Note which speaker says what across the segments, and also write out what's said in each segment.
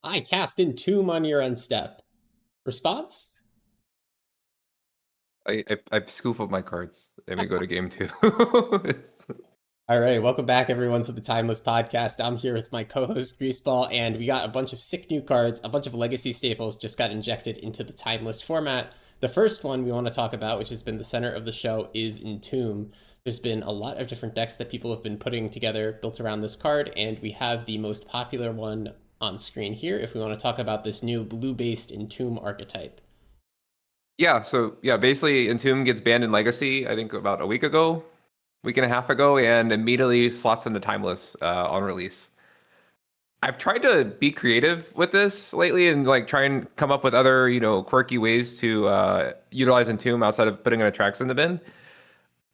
Speaker 1: I cast Entomb on your unstep. Response?
Speaker 2: I scoop up my cards and we go to game two. It's-
Speaker 1: All right, welcome back everyone to the Timeless Podcast. I'm here with my co-host Greaseball, and we got a bunch of sick new cards, a bunch of legacy staples just got injected into the Timeless format. The first one we want to talk about, which has been the center of the show, is Entomb. There's been a lot of different decks that people have been putting together built around this card, and we have the most popular one on screen here if we want to talk about this new blue-based Entomb archetype.
Speaker 2: yeah, basically Entomb gets banned in Legacy, I think about a week and a half ago, and immediately slots into Timeless on release. I've tried to be creative with this lately and like try and come up with other, quirky ways to utilize Entomb outside of putting an Attrax in the bin.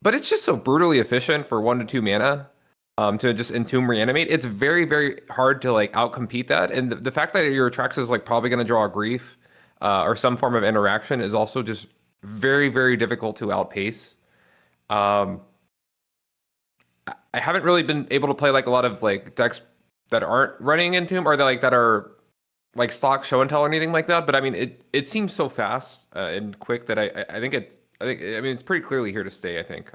Speaker 2: But it's just so brutally efficient for 1 to 2 mana. To just Entomb reanimate, it's very, very hard to like outcompete that. And the fact that your Atrax is like probably going to draw a grief or some form of interaction is also just very, very difficult to outpace. Um, I haven't really been able to play like a lot of like decks that aren't running Entomb or that are like stock show and tell or anything like that. But I mean, it seems so fast and quick that I mean it's pretty clearly here to stay. I think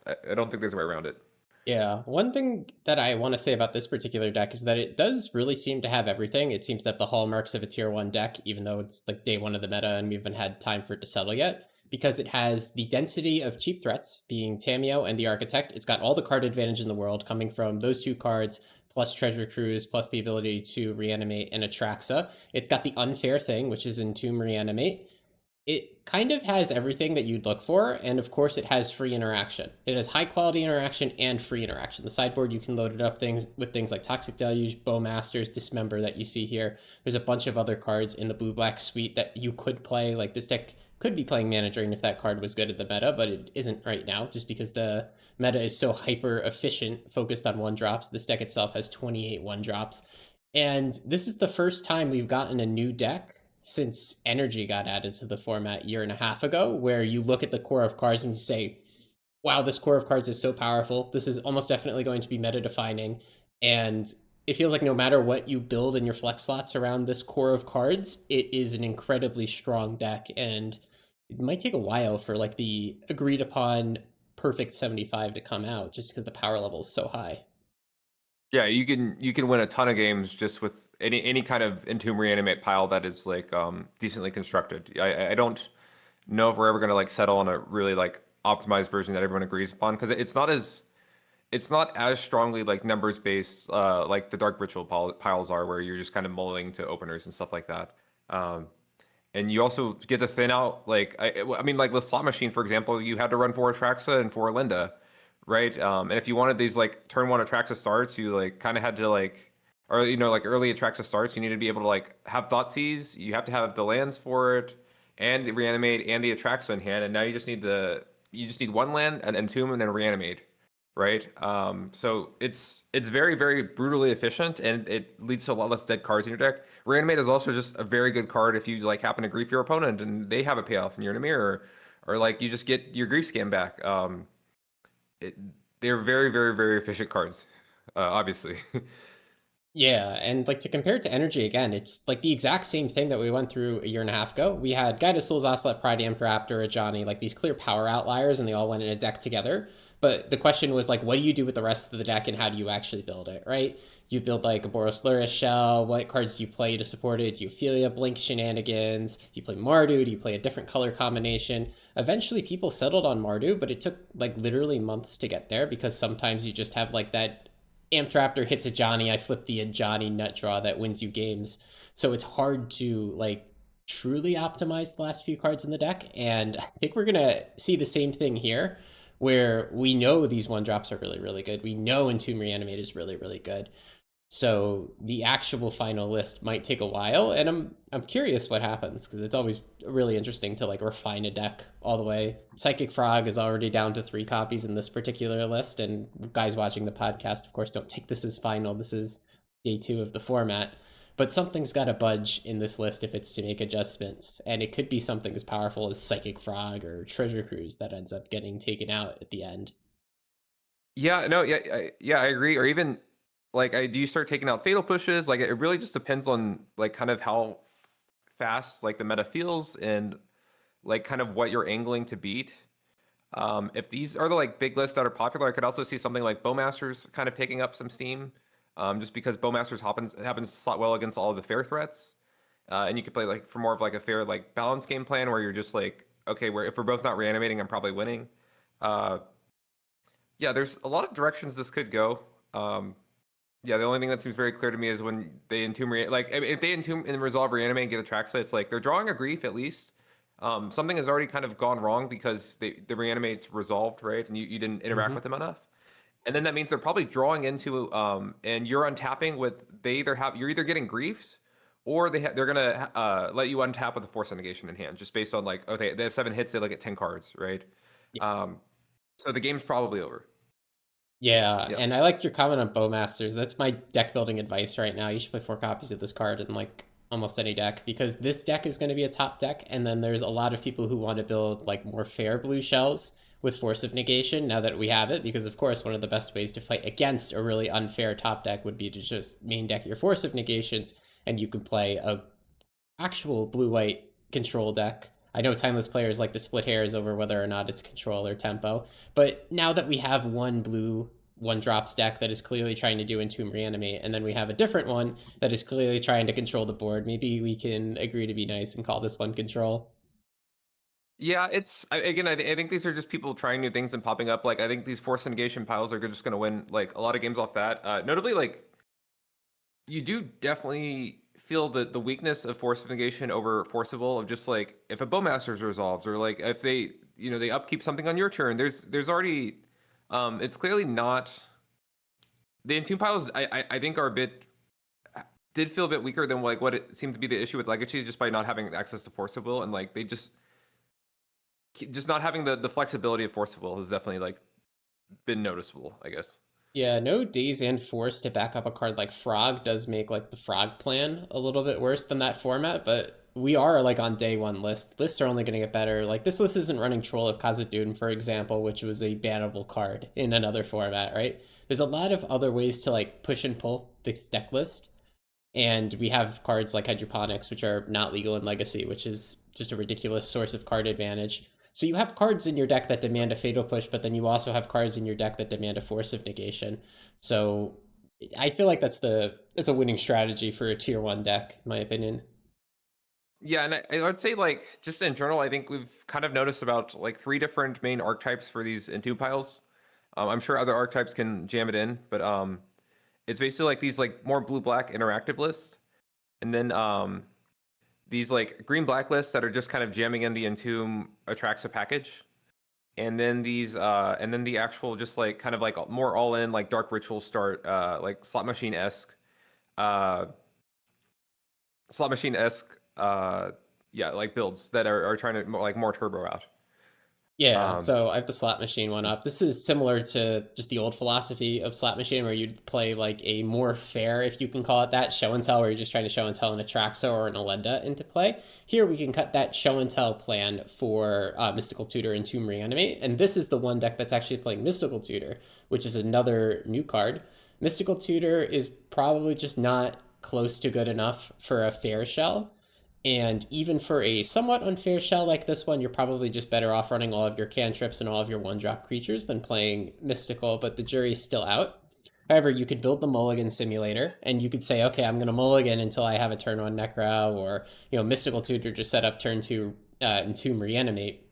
Speaker 2: I don't think there's a way around it.
Speaker 1: Yeah, one thing that I want to say about this particular deck is that it does really seem to have everything. It seems that the hallmarks of a tier 1 deck, even though it's like day 1 of the meta and we haven't had time for it to settle yet, because it has the density of cheap threats, being Tameo and the Architect. It's got all the card advantage in the world coming from those two cards, plus Treasure Cruise, plus the ability to reanimate an Atraxa. It's got the unfair thing, which is Entomb Reanimate. It kind of has everything that you'd look for, and of course it has free interaction. It has high quality interaction and free interaction. The sideboard, you can load it up with things like Toxic Deluge, Bowmasters, Dismember that you see here. There's a bunch of other cards in the blue-black suite that you could play. Like this deck could be playing Mana Drain if that card was good at the meta, but it isn't right now just because the meta is so hyper efficient, focused on 1-drops. This deck itself has 28 1-drops. And this is the first time we've gotten a new deck since Energy got added to the format a year and a half ago, where you look at the core of cards and say, wow, this core of cards is so powerful. This is almost definitely going to be meta defining. And it feels like no matter what you build in your flex slots around this core of cards, it is an incredibly strong deck. And it might take a while for like the agreed upon perfect 75 to come out just because the power level is so high.
Speaker 2: Yeah, you can win a ton of games just with any kind of Entomb reanimate pile that is like decently constructed. I don't know if we're ever gonna like settle on a really like optimized version that everyone agrees upon because it's not as strongly like numbers based like the Dark Ritual piles are where you're just kind of mulling to openers and stuff like that. Um, and you also get to thin out like I mean like the slot machine for example, you had to run 4 Atraxa and 4 Linda, right? And if you wanted these like turn 1 Atraxa starts, you like kind of had to like or like early Atraxa starts, you need to be able to like have Thoughtseize, you have to have the lands for it, and the reanimate and the Atraxa in hand, and now you just need 1 land and Entomb and then reanimate, right? So it's very very brutally efficient, and it leads to a lot less dead cards in your deck. Reanimate is also just a very good card if you like happen to grief your opponent and they have a payoff and you're in a mirror, or like you just get your grief scan back. It, they're very very very efficient cards, obviously.
Speaker 1: Yeah, and like to compare it to Energy again, it's like the exact same thing that we went through a year and a half ago. We had Guided Souls, Ocelot, Pride, Raptor, Johnny, like these clear power outliers, and they all went in a deck together. But the question was like, what do you do with the rest of the deck, and how do you actually build it, right? You build like a Boros Lurrus shell. What cards do you play to support it? Do you Ophelia Blink shenanigans? Do you play Mardu? Do you play a different color combination? Eventually, people settled on Mardu, but it took like literally months to get there because sometimes you just have like that Amped Raptor hits a Johnny, I flip the Johnny nut draw that wins you games. So it's hard to like truly optimize the last few cards in the deck. And I think we're gonna see the same thing here, where we know these 1-drops are really, really good. We know Entomb Reanimate is really, really good. So the actual final list might take a while, and I'm curious what happens because it's always really interesting to like refine a deck all the way. Psychic Frog is already down to 3 copies in this particular list, and guys watching the podcast, of course, don't take this as final. This is day 2 of the format, but something's got to budge in this list if it's to make adjustments, and it could be something as powerful as Psychic Frog or Treasure Cruise that ends up getting taken out at the end.
Speaker 2: Yeah, no, yeah, I agree. Or even like do you start taking out fatal pushes? Like it really just depends on like kind of how fast like the meta feels and like kind of what you're angling to beat. If these are the like big lists that are popular, I could also see something like Bowmasters kind of picking up some steam, just because Bowmasters happens to slot well against all of the fair threats, and you could play like for more of like a fair like balance game plan where you're just like, okay, where if we're both not reanimating, I'm probably winning. Uh, yeah, there's a lot of directions this could go. Yeah, the only thing that seems very clear to me is when they like if they entomb and resolve reanimate and get a Traxa, it's like they're drawing a grief at least. Something has already kind of gone wrong because the reanimate's resolved, right? And you didn't interact
Speaker 1: Hmm.
Speaker 2: with them enough. And then that means they're probably drawing into and you're untapping with you're either getting griefed or they're gonna let you untap with a force of negation in hand, just based on like, okay, they have 7 hits, they look at 10 cards, right? Um, so the game's probably over.
Speaker 1: Yeah,
Speaker 2: Yep.
Speaker 1: and I like your comment on Bowmasters. That's my deck building advice right now. You should play 4 copies of this card in like almost any deck because this deck is going to be a top deck, and then there's a lot of people who want to build like more fair blue shells with Force of Negation now that we have it, because of course one of the best ways to fight against a really unfair top deck would be to just main deck your Force of Negations, and you can play a actual blue-white control deck. I know timeless players like to split hairs over whether or not it's control or tempo, but now that we have one blue one drops deck that is clearly trying to do Entomb Reanimate, and then we have a different one that is clearly trying to control the board, maybe we can agree to be nice and call this one control.
Speaker 2: Yeah, again, I think these are just people trying new things and popping up. Like, I think these force negation piles are just going to win like a lot of games off that. Notably, like you do definitely feel the weakness of force negation over forcible of just like if a bowmasters resolves or like if they they upkeep something on your turn. There's already it's clearly not the entomb piles. I think are a bit did feel a bit weaker than like what it seemed to be the issue with legacy just by not having access to forcible and like they just not having the flexibility of Force of Will has definitely like been noticeable, I guess.
Speaker 1: Yeah, no Daze and Force to back up a card like Frog does make like the Frog plan a little bit worse than that format, but we are like on day one list. Lists are only going to get better. Like this list isn't running Troll of Khazad-dûm, for example, which was a bannable card in another format, right? There's a lot of other ways to like push and pull this deck list, and we have cards like Hydroponics, which are not legal in Legacy, which is just a ridiculous source of card advantage. So you have cards in your deck that demand a Fatal Push, but then you also have cards in your deck that demand a Force of Negation. So I feel like that's a winning strategy for a tier one deck, in my opinion.
Speaker 2: Yeah, and I would say like just in general, I think we've kind of noticed about like 3 different main archetypes for these entomb piles. I'm sure other archetypes can jam it in, but it's basically like these like more blue black interactive lists, and then these like green black lists that are just kind of jamming in the entomb Atraxa package. And then and then the actual just like kind of like more all in like dark ritual start like uh slot machine esque yeah, like builds that are trying to like more turbo out.
Speaker 1: Yeah,
Speaker 2: um
Speaker 1: so I have the slot machine one up. This is similar to just the old philosophy of slot machine where you'd play like a more fair, if you can call it that, show and tell, where you're just trying to show and tell an Atraxa or an Alenda into play. Here we can cut that show and tell plan for Mystical Tutor and Tomb Reanimate, and this is the one deck that's actually playing Mystical Tutor, which is another new card. Mystical Tutor is probably just not close to good enough for a fair shell, and even for a somewhat unfair shell like this one, you're probably just better off running all of your cantrips and all of your one-drop creatures than playing Mystical, but the jury's still out. However, you could build the Mulligan simulator, and you could say, okay, I'm going to Mulligan until I have a turn 1 Necra, or, Mystical Tutor to set up turn 2 Entomb Reanimate.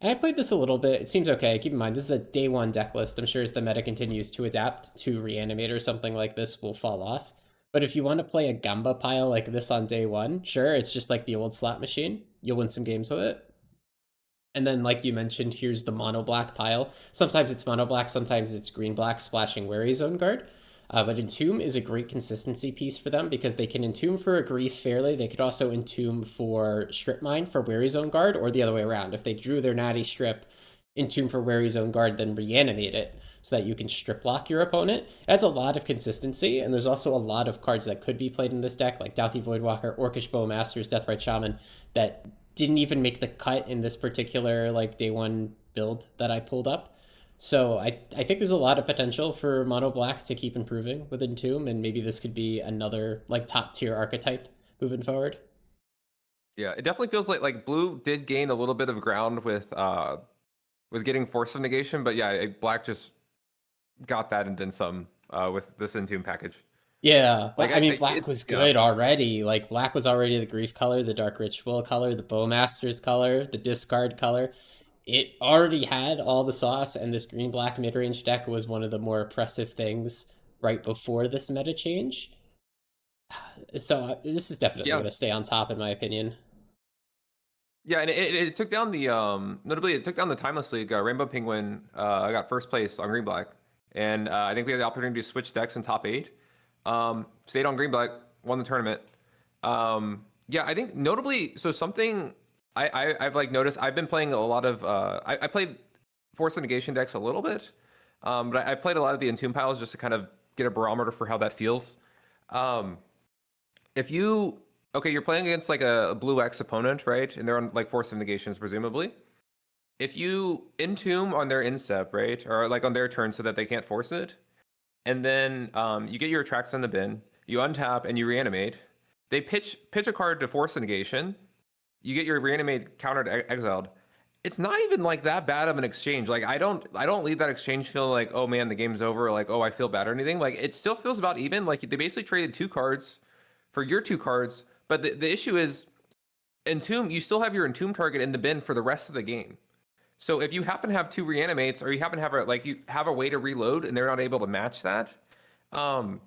Speaker 1: And I played this a little bit. It seems okay. Keep in mind, this is a day one deck list. I'm sure as the meta continues to adapt to Reanimate or something like this will fall off. But if you want to play a Gamba pile like this on day one, sure, it's just like the old slot machine. You'll win some games with it. And then, like you mentioned, here's the mono black pile. Sometimes it's mono black, sometimes it's green black, splashing Wary Zone Guard. But Entomb is a great consistency piece for them because they can Entomb for a grief fairly. They could also Entomb for Strip Mine for Wary Zone Guard, or the other way around. If they drew their natty strip, Entomb for Wary Zone Guard, then reanimate it so that you can strip lock your opponent. That's a lot of consistency, and there's also a lot of cards that could be played in this deck, like Douthie Voidwalker, Orcish Bowmasters, Deathrite Shaman, that didn't even make the cut in this particular like day one build that I pulled up. So I think there's a lot of potential for Mono Black to keep improving with Entomb, and maybe this could be another like top tier archetype moving forward.
Speaker 2: Yeah, it definitely feels like blue did gain a little bit of ground with getting Force of Negation, but yeah, black just got that and then some with this Entomb package.
Speaker 1: Yeah,
Speaker 2: Like
Speaker 1: but I mean,
Speaker 2: it,
Speaker 1: black was
Speaker 2: yeah.
Speaker 1: good already. Like, black was already the grief color, the dark ritual color, the bowmaster's color, the discard color. It already had all the sauce, and this green black mid range deck was one of the more oppressive things right before this meta change. So this is definitely
Speaker 2: Yeah,
Speaker 1: going to stay on top, in my opinion.
Speaker 2: yeah, and it took down the notably it took down the Timeless League. Rainbow Penguin got first place on green black, and I think we had the opportunity to switch decks in top eight. Stayed on green black, won the tournament. Yeah, I think notably, so something I've like noticed. I've been playing a lot of I played Force of Negation decks a little bit, but I played a lot of the Entomb piles just to kind of get a barometer for how that feels. Um, if you okay, you're playing against like a blue X opponent, right? And they're on like Force of Negations, presumably. If you entomb on their instep, right, or like on their turn, so that they can't force it, and then you get your tracks in the bin, you untap and you reanimate. They pitch a card to force a negation. You get your reanimate countered exiled. It's not even like that bad of an exchange. Like I don't leave that exchange feeling like, oh man, the game's over, or like, oh, I feel bad or anything. Like it still feels about even. Like they basically traded two cards for your two cards. But the issue is Entomb, you still have your Entomb target in the bin for the rest of the game. So if you happen to have two reanimates, or you happen to have you have a way to reload and they're not able to match that, um,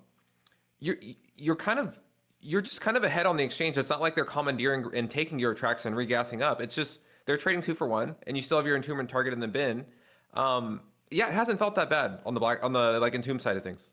Speaker 2: you're you're kind of you're just kind of ahead on the exchange. It's not like they're commandeering and taking your tracks and regassing up. It's just they're trading 2 for 1, and you still have your entombment target in the bin. Yeah, it hasn't felt that bad on the black on the like entomb side of things.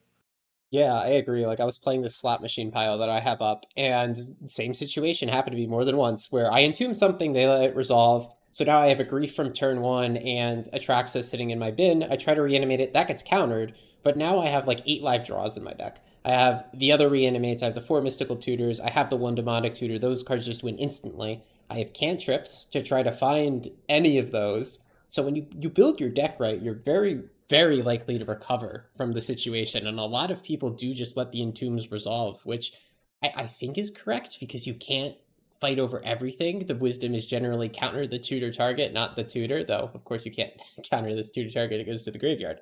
Speaker 1: Yeah, I agree. Like, I was playing this slot machine pile that I have up, and same situation happened to be more than once where I entomb something, they let it resolve. So now I have a grief from turn one and Atraxa sitting in my bin. I try to reanimate it, that gets countered, but now I have like 8 live draws in my deck. I have the other reanimates, I have the 4 mystical tutors, I have the 1 demonic tutor. Those cards just win instantly. I have cantrips to try to find any of those. So when you build your deck right, you're very likely to recover from the situation. And a lot of people do just let the entombs resolve, which I think is correct because you can't fight over everything. The wisdom is generally counter the tutor target, not the tutor, though of course you can't counter this tutor target, it goes to the graveyard.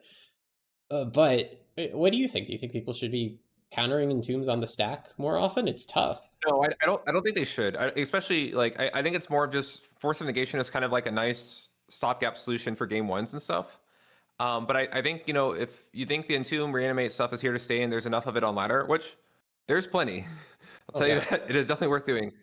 Speaker 1: But what do you think? Do you think people should be countering entombs on the stack more often? It's tough.
Speaker 2: No, I don't think they should. Especially like I think it's more of just force of negation is kind of like a nice stopgap solution for game ones and stuff. But I think if you think the entomb reanimate stuff is here to stay and there's enough of it on ladder, which there's plenty, I'll
Speaker 1: Oh
Speaker 2: tell you
Speaker 1: yeah.
Speaker 2: that it is definitely worth doing.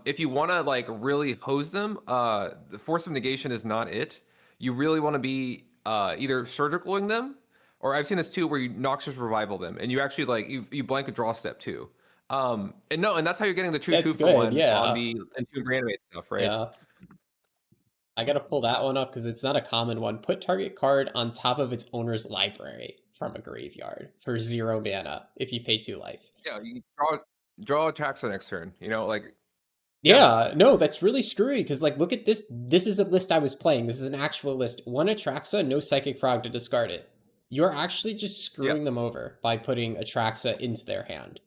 Speaker 2: If you want to like really hose them, the force of negation is not it. You really want to be either surgicaling them, or I've seen this too, where you noxious revival them, and you actually like you blank a draw step too. And no, and that's how you're getting the true two
Speaker 1: That's
Speaker 2: for
Speaker 1: good.
Speaker 2: one on
Speaker 1: Yeah.
Speaker 2: the entomb reanimate stuff, right?
Speaker 1: Yeah. I gotta pull that one up because it's not a common one. Put target card on top of its owner's library from a graveyard for 0 mana if you pay 2 life.
Speaker 2: Yeah, you draw attacks the next turn. Like yeah,
Speaker 1: Yeah, no, that's really screwy because like look at this. This is a list I was playing. This is an actual list. One Atraxa, no Psychic Frog to discard it. You're actually just
Speaker 2: yeah.
Speaker 1: screwing them over by putting Atraxa into their hand.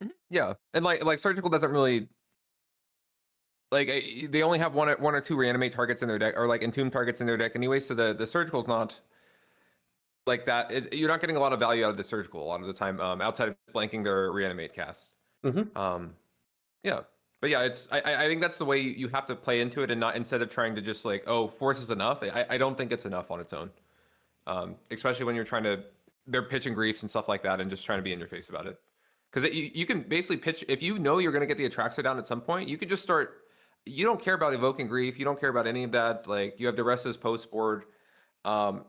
Speaker 2: Mhm. Yeah, and like surgical doesn't really like they only have one or two reanimate targets in their deck, or like entomb targets in their deck anyway. So the surgical's not like that. You're not getting a lot of value out of the surgical a lot of the time, outside of blanking their reanimate cast.
Speaker 1: Hmm.
Speaker 2: Um, yeah, but yeah, I think that's the way you have to play into it, and not instead of trying to just like, oh, force is enough. I don't think it's enough on its own, especially when you're trying to they're pitching griefs and stuff like that, and just trying to be in your face about it. Because you can basically pitch if you know you're going to get the Atraxa down at some point. You could just start. You don't care about evoking grief. You don't care about any of that. Like you have the rest of this post board. Um,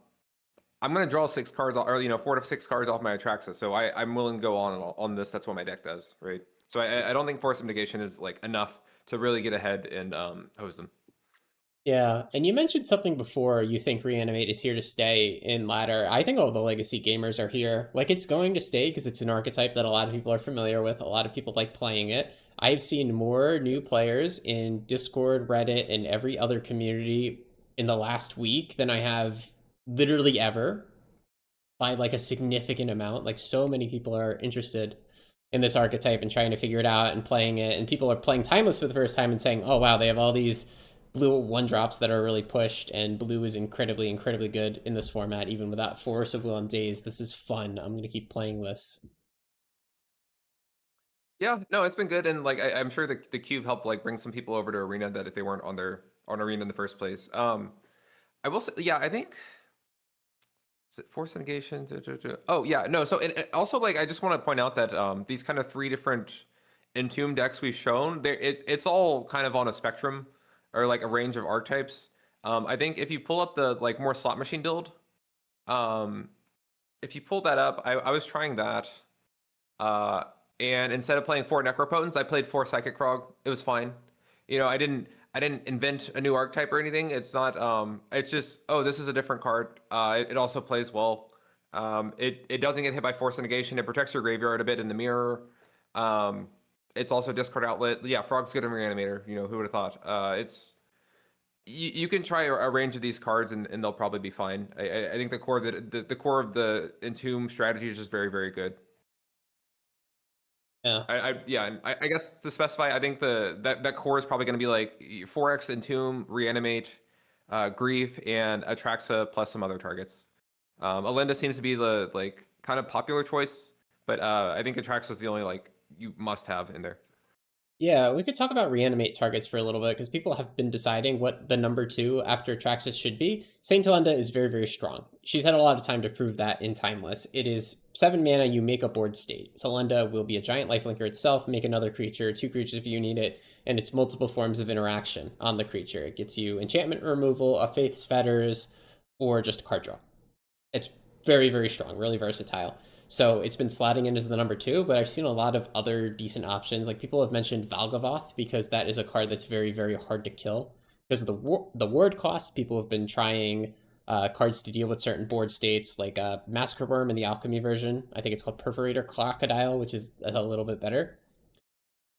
Speaker 2: I'm going to draw 6 cards, or 4 to 6 cards off my Atraxa. So I'm willing to go on this. That's what my deck does, right? So I don't think Force of Negation is like enough to really get ahead and hose them.
Speaker 1: Yeah, and you mentioned something before. You think Reanimate is here to stay in ladder. I think all the legacy gamers are here. Like it's going to stay because it's an archetype that a lot of people are familiar with. A lot of people like playing it. I've seen more new players in Discord, Reddit, and every other community in the last week than I have literally ever, by like a significant amount. Like so many people are interested in this archetype and trying to figure it out and playing it. And people are playing Timeless for the first time and saying, "Oh wow, they have all these blue one drops that are really pushed, and blue is incredibly, incredibly good in this format, even without Force of Will and Daze. This is fun. I'm gonna keep playing this."
Speaker 2: Yeah, no, it's been good, and like I'm sure the cube helped like bring some people over to Arena that if they weren't on Arena in the first place. I will say, yeah, I think is it force negation? Oh yeah, no. So and also like I just want to point out that these kind of three different Entomb decks we've shown, there it's all kind of on a spectrum or like a range of archetypes. I think if you pull up the like more slot machine build, um, if you pull that up, I was trying that. Uh, and instead of playing 4 Necropotents, I played 4 Psychic Frog. It was fine. I didn't invent a new archetype or anything. It's not it's just, oh, this is a different card. It also plays well. It doesn't get hit by Force of Negation. It protects your graveyard a bit in the mirror. Um, it's also discard outlet. Yeah, Frog's good in Reanimator. Who would have thought? It's you can try a range of these cards and they'll probably be fine. I think the core of the Entomb strategy is just very, very good.
Speaker 1: Yeah.
Speaker 2: Yeah, and I guess to specify, I think that core is probably going to be like 4x Entomb, Reanimate, Grief, and Atraxa plus some other targets. Alinda seems to be the like kind of popular choice, but I think Atraxa is the only like you must have in there.
Speaker 1: Yeah, we could talk about reanimate targets for a little bit because people have been deciding what the number two after Traxxas should be. Saint Talenda is very, very strong. She's had a lot of time to prove that in Timeless. It is 7 mana, you make a board state. Talenda will be a giant lifelinker itself, make another creature, 2 creatures if you need it, and it's multiple forms of interaction on the creature. It gets you enchantment removal, a Faith's Fetters, or just a card draw. It's very, very strong, really versatile. So it's been slotting in as the number two, but I've seen a lot of other decent options. Like people have mentioned Valgavoth because that is a card that's very, very hard to kill because of the ward cost. People have been trying cards to deal with certain board states, like Massacre Worm in the Alchemy version. I think it's called Perforator Crocodile, which is a little bit better.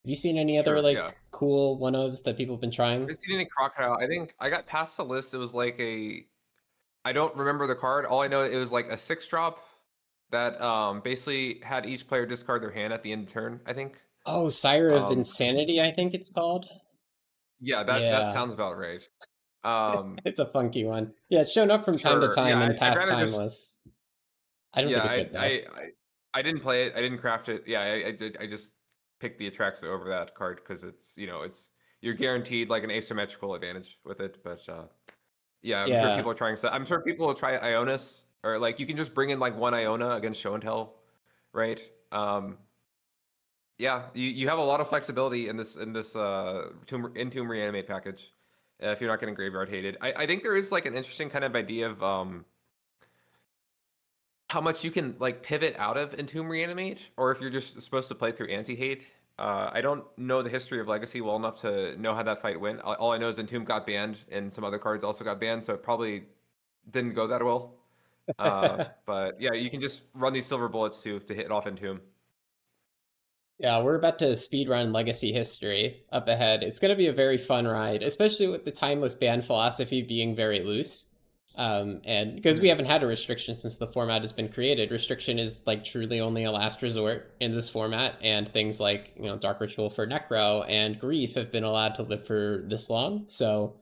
Speaker 1: Have you seen any other
Speaker 2: Sure, yeah.
Speaker 1: like cool one ofs that people have been
Speaker 2: I
Speaker 1: trying?
Speaker 2: haven't seen any Crocodile. I think I got past the list. It was like I don't remember the card. All I know it was like a 6 drop that basically had each player discard their hand at the end of turn, I think.
Speaker 1: Oh, Sire of
Speaker 2: Um,
Speaker 1: Insanity, I think it's called.
Speaker 2: yeah, that
Speaker 1: Yeah.
Speaker 2: sounds about right. Um,
Speaker 1: It's a funky one. Yeah, it's shown up from time to
Speaker 2: sure. Yeah,
Speaker 1: time in
Speaker 2: I'd
Speaker 1: past
Speaker 2: rather just
Speaker 1: timeless. I don't
Speaker 2: yeah,
Speaker 1: think it's good though.
Speaker 2: I didn't play it. I didn't craft it. Yeah, I just picked the Atraxa over that card because it's you're guaranteed like an asymmetrical advantage with it. But yeah, I'm sure
Speaker 1: Yeah.
Speaker 2: people are trying. So I'm sure people will try Ionis or like you can just bring in like one Iona against Show and Tell, right? Yeah, you have a lot of flexibility in this Entomb Reanimate package. If you're not getting graveyard hated, I think there is like an interesting kind of idea of how much you can like pivot out of Entomb Reanimate, or if you're just supposed to play through anti-hate. I don't know the history of Legacy well enough to know how that fight went. All I know is Entomb got banned, and some other cards also got banned, so it probably didn't go that well. But yeah, you can just run these silver bullets to hit off Entomb.
Speaker 1: Yeah, we're about to speedrun Legacy history up ahead. It's going to be a very fun ride, especially with the timeless ban philosophy being very loose. And because we
Speaker 2: Mhm.
Speaker 1: haven't had a restriction since the format has been created, restriction is like truly only a last resort in this format. And things like, Dark Ritual for Necro and Grief have been allowed to live for this long. So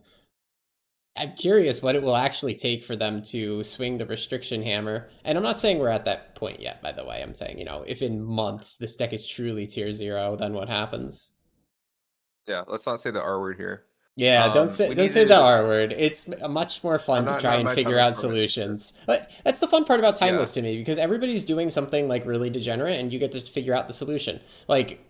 Speaker 1: I'm curious what it will actually take for them to swing the restriction hammer. And I'm not saying we're at that point yet, by the way. I'm saying, if in months this deck is truly tier zero, then what happens?
Speaker 2: Yeah, let's not say the R word here.
Speaker 1: Yeah, don't say
Speaker 2: We
Speaker 1: don't
Speaker 2: need
Speaker 1: say the
Speaker 2: to.
Speaker 1: R word. It's much more
Speaker 2: I'm
Speaker 1: fun to
Speaker 2: not
Speaker 1: try
Speaker 2: not
Speaker 1: and
Speaker 2: my
Speaker 1: figure
Speaker 2: tongue is
Speaker 1: out
Speaker 2: so much. Sure.
Speaker 1: solutions. But that's the fun part about
Speaker 2: Yeah,
Speaker 1: Timeless to me because everybody's doing something like really degenerate and you get to figure out the solution. Like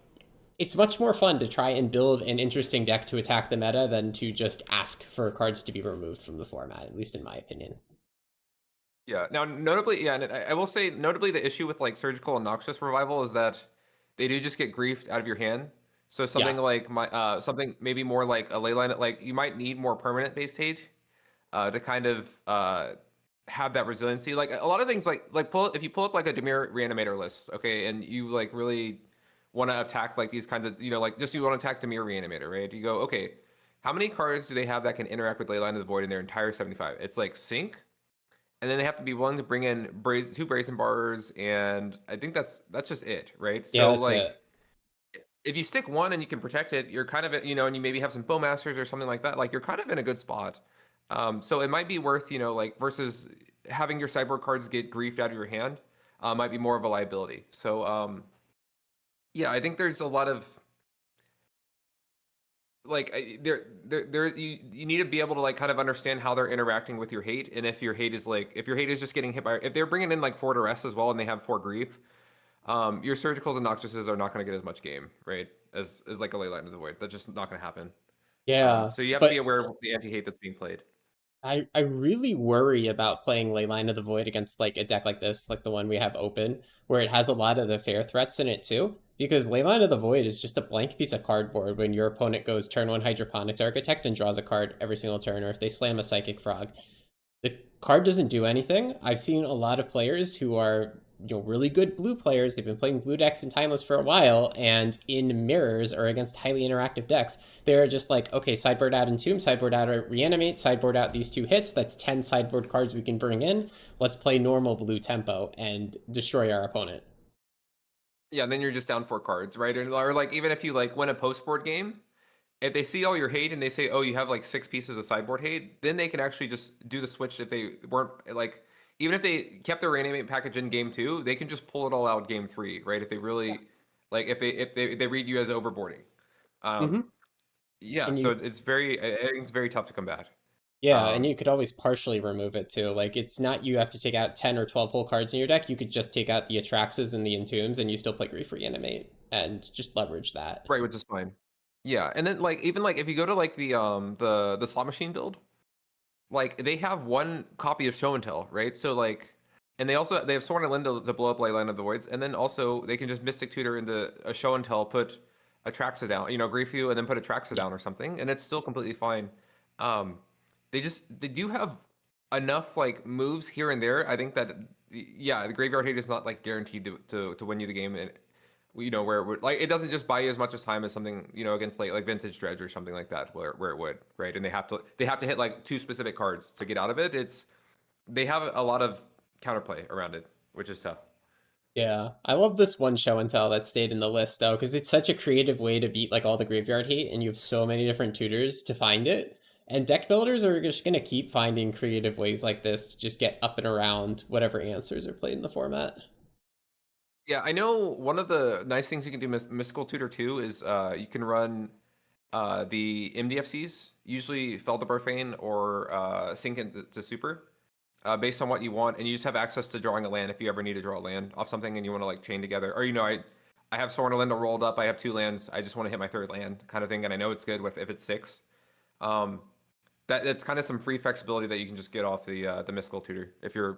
Speaker 1: it's much more fun to try and build an interesting deck to attack the meta than to just ask for cards to be removed from the format, at least in my opinion.
Speaker 2: yeah. Now, notably, yeah, and I will say, notably, the issue with like surgical and noxious revival is that they do just get griefed out of your hand. So
Speaker 1: Yeah.
Speaker 2: something like something maybe more like a ley line, like you might need more permanent based hate to kind of have that resiliency. Like a lot of things, like if you pull up like a Demir Reanimator list, okay, and you like really want to attack like these kinds of like just you want to attack Demir Reanimator, right? You go okay. How many cards do they have that can interact with Leyline of the Void in their entire 75? It's like Sync, and then they have to be willing to bring in two Brazen Bars, and I think that's just it, right?
Speaker 1: Yeah,
Speaker 2: So
Speaker 1: that's
Speaker 2: like,
Speaker 1: it.
Speaker 2: if you stick one and you can protect it, you're kind of, and you maybe have some Bowmasters or something like that, like you're kind of in a good spot. So it might be worth, like versus having your sideboard cards get griefed out of your hand, might be more of a liability. So yeah, I think there's a lot of like you need to be able to like kind of understand how they're interacting with your hate, and if your hate is just getting hit by, if they're bringing in like four duress as well and they have four grief, your surgicals and noctiluses are not going to get as much game, right, as like a ley line of the void. That's just not going to happen.
Speaker 1: Yeah,
Speaker 2: So you have to be
Speaker 1: but
Speaker 2: aware of the anti hate that's being played.
Speaker 1: I really worry about playing Leyline of the Void against like a deck like this, like the one we have open, where it has a lot of the fair threats in it too. Because Leyline of the Void is just a blank piece of cardboard when your opponent goes turn one Hydroponics Architect and draws a card every single turn, or if they slam a Psychic Frog. The card doesn't do anything. I've seen a lot of players who are really good blue players. They've been playing blue decks and timeless for a while, and in mirrors or against highly interactive decks, they're just like, okay, sideboard out Entomb, sideboard out Reanimate, sideboard out these two hits. That's 10 sideboard cards we can bring in. Let's play normal blue tempo and destroy our opponent.
Speaker 2: Yeah, and then you're just down four cards, right? Or like even if you like win a post board game, if they see all your hate and they say, "Oh, you have like six pieces of sideboard hate," then they can actually just do the switch. If they weren't like, even if they kept their reanimate package in game two, they can just pull it all out game three, right? If they
Speaker 1: Yeah.
Speaker 2: really like, if they read you as overboarding.
Speaker 1: Mm-hmm.
Speaker 2: Yeah,
Speaker 1: And
Speaker 2: so
Speaker 1: you,
Speaker 2: I think it's very tough to combat.
Speaker 1: yeah, and
Speaker 2: Um,
Speaker 1: you could always partially remove it too. Like it's not you have to take out 10 or 12 whole cards in your deck. You could just take out the Atraxes and the Entombs and you still play Grief Reanimate and just leverage that.
Speaker 2: right, which is fine. Yeah, and then like even like if you go to like the slot machine build, like they have one copy of Show and Tell, right? So like, and they have Sworn and Lend to blow up Leyline of the Voids, and then also they can just Mystic Tutor into a Show and Tell, put a Traxa down, Grief you, and then put a Traxa
Speaker 1: Yeah.
Speaker 2: down or something, and it's still completely fine. Um, they do have enough like moves here and there. I think that yeah, the Graveyard Hate is not like guaranteed to win you the game, and where it would like it doesn't just buy you as much as time as something against like Vintage Dredge or something like that where it would, right, and they have to hit like two specific cards to get out of it. They have a lot of counterplay around it, which is tough.
Speaker 1: Yeah. I love this one show and tell that stayed in the list though, because it's such a creative way to beat like all the graveyard hate, and you have so many different tutors to find it. And deck builders are just gonna keep finding creative ways like this to just get up and around whatever answers are played in the format.
Speaker 2: Yeah, I know one of the nice things you can do Mystical Tutor too is you can run the MDFCs, usually Feldebarfane or Sink into Super, based on what you want, and you just have access to drawing a land if you ever need to draw a land off something and you want to like chain together. Or I have Sorin Orlando rolled up. I have two lands. I just want to hit my third land, kind of thing, and I know it's good with if it's six. Um, that's kind of some free flexibility that you can just get off the mystical tutor if you're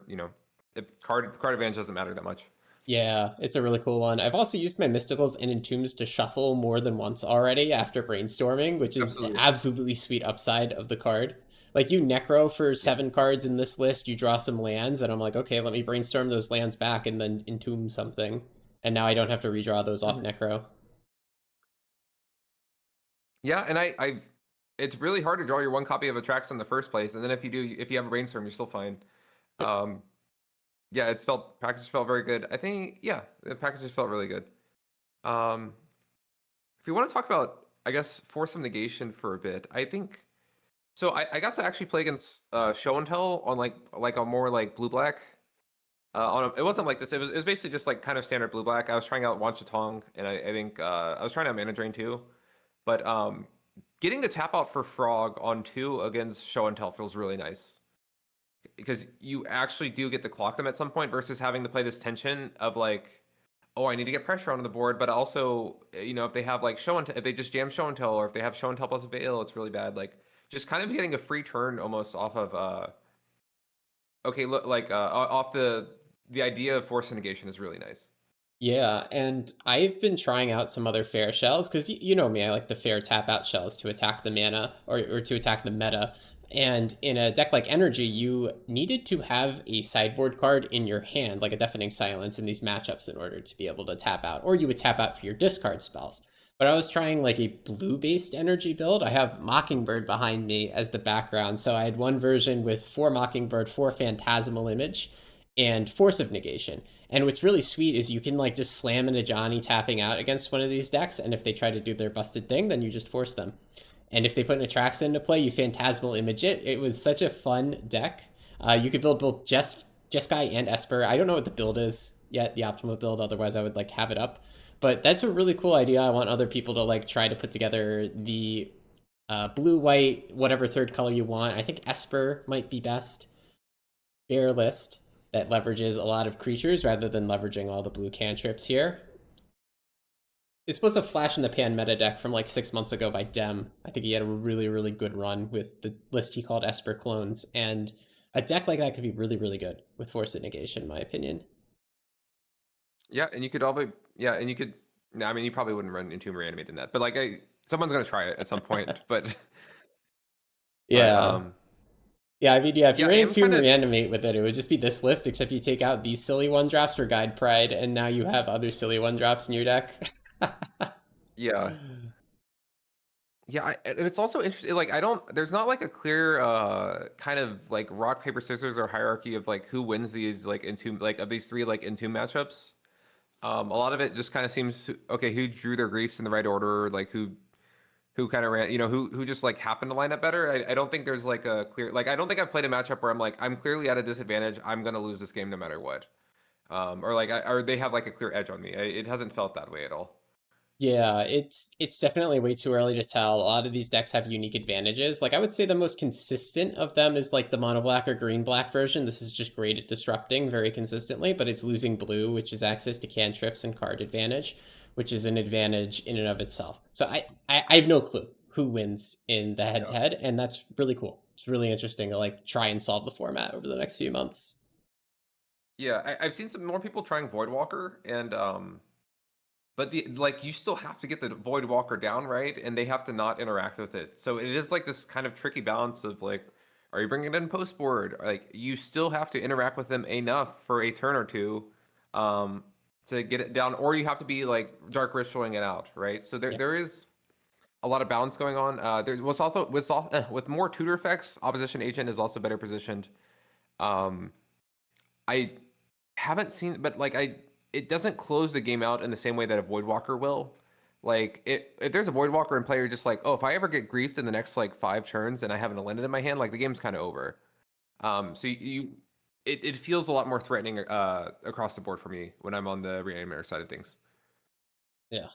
Speaker 2: if card advantage doesn't matter that much.
Speaker 1: Yeah, it's a really cool one. I've also used my Mysticals and Entombs to shuffle more than once already after brainstorming, which is
Speaker 2: Absolutely.
Speaker 1: absolutely sweet upside of the card. Like you necro for
Speaker 2: Yeah.
Speaker 1: 7 cards in this list, you draw some lands, and I'm like, okay, let me brainstorm those lands back and then entomb something. And now I don't have to redraw those off
Speaker 2: Mhm.
Speaker 1: necro.
Speaker 2: Yeah, and it's really hard to draw your one copy of Atrax in the first place, and then if you have a brainstorm, you're still fine.
Speaker 1: Yep.
Speaker 2: Um, yeah, packages felt very good. I think yeah, the packages felt really good. Um, if you want to talk about, I guess, force of negation for a bit, I think so. I got to actually play against Show and Tell on like a more like blue black. It wasn't like this. It was basically just like kind of standard blue black. I was trying out Wanchatong, and I think I was trying out Mana Drain too. But getting the tap out for Frog on two against Show and Tell feels really nice because you actually do get to clock them at some point versus having to play this tension of like, oh, I need to get pressure onto the board, but also, if they have like if they just jam Show and Tell, or if they have Show and Tell plus Veil, it's really bad. Like, just kind of getting a free turn almost off of, okay, look, like, off the idea of force negation is really nice.
Speaker 1: Yeah, and I've been trying out some other fair shells because you know me, I like the fair tap out shells to attack the mana or to attack the meta. And in a deck like Energy, you needed to have a sideboard card in your hand, like a Deafening Silence, in these matchups in order to be able to tap out, or you would tap out for your discard spells. But I was trying like a blue-based energy build. I have Mockingbird behind me as the background. So I had one version with 4 Mockingbird, 4 Phantasmal Image, and Force of Negation. And what's really sweet is you can like just slam into Johnny tapping out against one of these decks, and if they try to do their busted thing, then you just force them. And if they put an Atraxa into play, you Phantasmal Image it. It was such a fun deck. You could build both Jeskai and Esper. I don't know what the build is yet, the optimal build. Otherwise, I would like have it up. But that's a really cool idea. I want other people to like try to put together the blue, white, whatever third color you want. I think Esper might be best. Bear list that leverages a lot of creatures rather than leveraging all the blue cantrips here. This was a flash in the pan meta deck from like 6 months ago by Dem. I think he had a really, really good run with the list he called Esper Clones. And a deck like that could be really, really good with Force of Negation, in my opinion.
Speaker 2: Yeah, and you could always, yeah, and you could. No, I mean, you probably wouldn't run Entomb Reanimate in that, but like, someone's gonna try it at some point. But, but
Speaker 1: Yeah. Yeah, I mean, yeah, if you
Speaker 2: yeah,
Speaker 1: ran
Speaker 2: I'm
Speaker 1: into
Speaker 2: kind of,
Speaker 1: Reanimate with it, it would just be this list, except you take out these silly one drops for Guide Pride, and now you have other silly one drops in your deck.
Speaker 2: yeah, yeah, and it's also interesting. Like, I don't, there's not like a clear, kind of like rock paper scissors or hierarchy of like who wins these like Entomb, like of these three like Entomb matchups. A lot of it just kind of seems okay. Who drew their griefs in the right order? Like who kind of ran, who just like happened to line up better. I don't think there's like a clear, like I don't think I've played a matchup where I'm like I'm clearly at a disadvantage. I'm gonna lose this game no matter what. Or like or they have like a clear edge on me. It hasn't felt that way at all.
Speaker 1: Yeah, it's definitely way too early to tell. A lot of these decks have unique advantages. Like I would say the most consistent of them is like the mono black or green black version. This is just great at disrupting very consistently, but it's losing blue, which is access to cantrips and card advantage, which is an advantage in and of itself. So I have no clue who wins in the head to
Speaker 2: Yeah.
Speaker 1: head, and that's really cool. It's really interesting to like try and solve the format over the next few months.
Speaker 2: Yeah, I've seen some more people trying Voidwalker, and but the like you still have to get the Voidwalker down right, and they have to not interact with it. So it is like this kind of tricky balance of like, are you bringing it in post board? Like you still have to interact with them enough for a turn or two, um, to get it down, or you have to be like dark ritualing it out, right? So
Speaker 1: Yeah.
Speaker 2: there is a lot of balance going on. There was also with more tutor effects, opposition agent is also better positioned. Um, I haven't seen, but like it doesn't close the game out in the same way that a Voidwalker will. Like if there's a Voidwalker in play, you're just like, oh, if I ever get griefed in the next like 5 turns and I haven't a landed in my hand, like the game's kind of over. So it feels a lot more threatening across the board for me when I'm on the reanimator side of things.
Speaker 1: Yeah.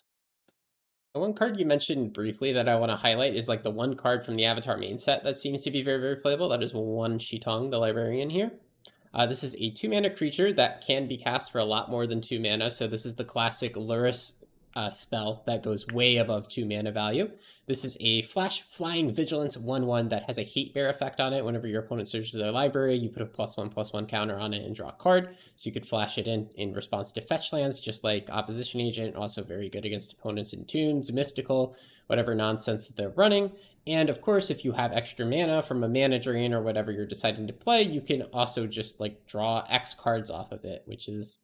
Speaker 1: The one card you mentioned briefly that I want to highlight is like the one card from the Avatar main set that seems to be very, very playable. That is one Shitong, the Librarian here. This is a 2 mana creature that can be cast for a lot more than 2 mana. So this is the classic Luris spell that goes way above 2 mana value. This is a flash flying vigilance 1/1 that has a hate bear effect on it. Whenever your opponent searches their library, you put a +1/+1 counter on it and draw a card. So you could flash it in response to fetch lands, just like Opposition Agent. Also very good against opponents in Tombs, Mystical, whatever nonsense that they're running. And of course, if you have extra mana from a mana drain or whatever you're deciding to play, you can also just like draw X cards off of it, which is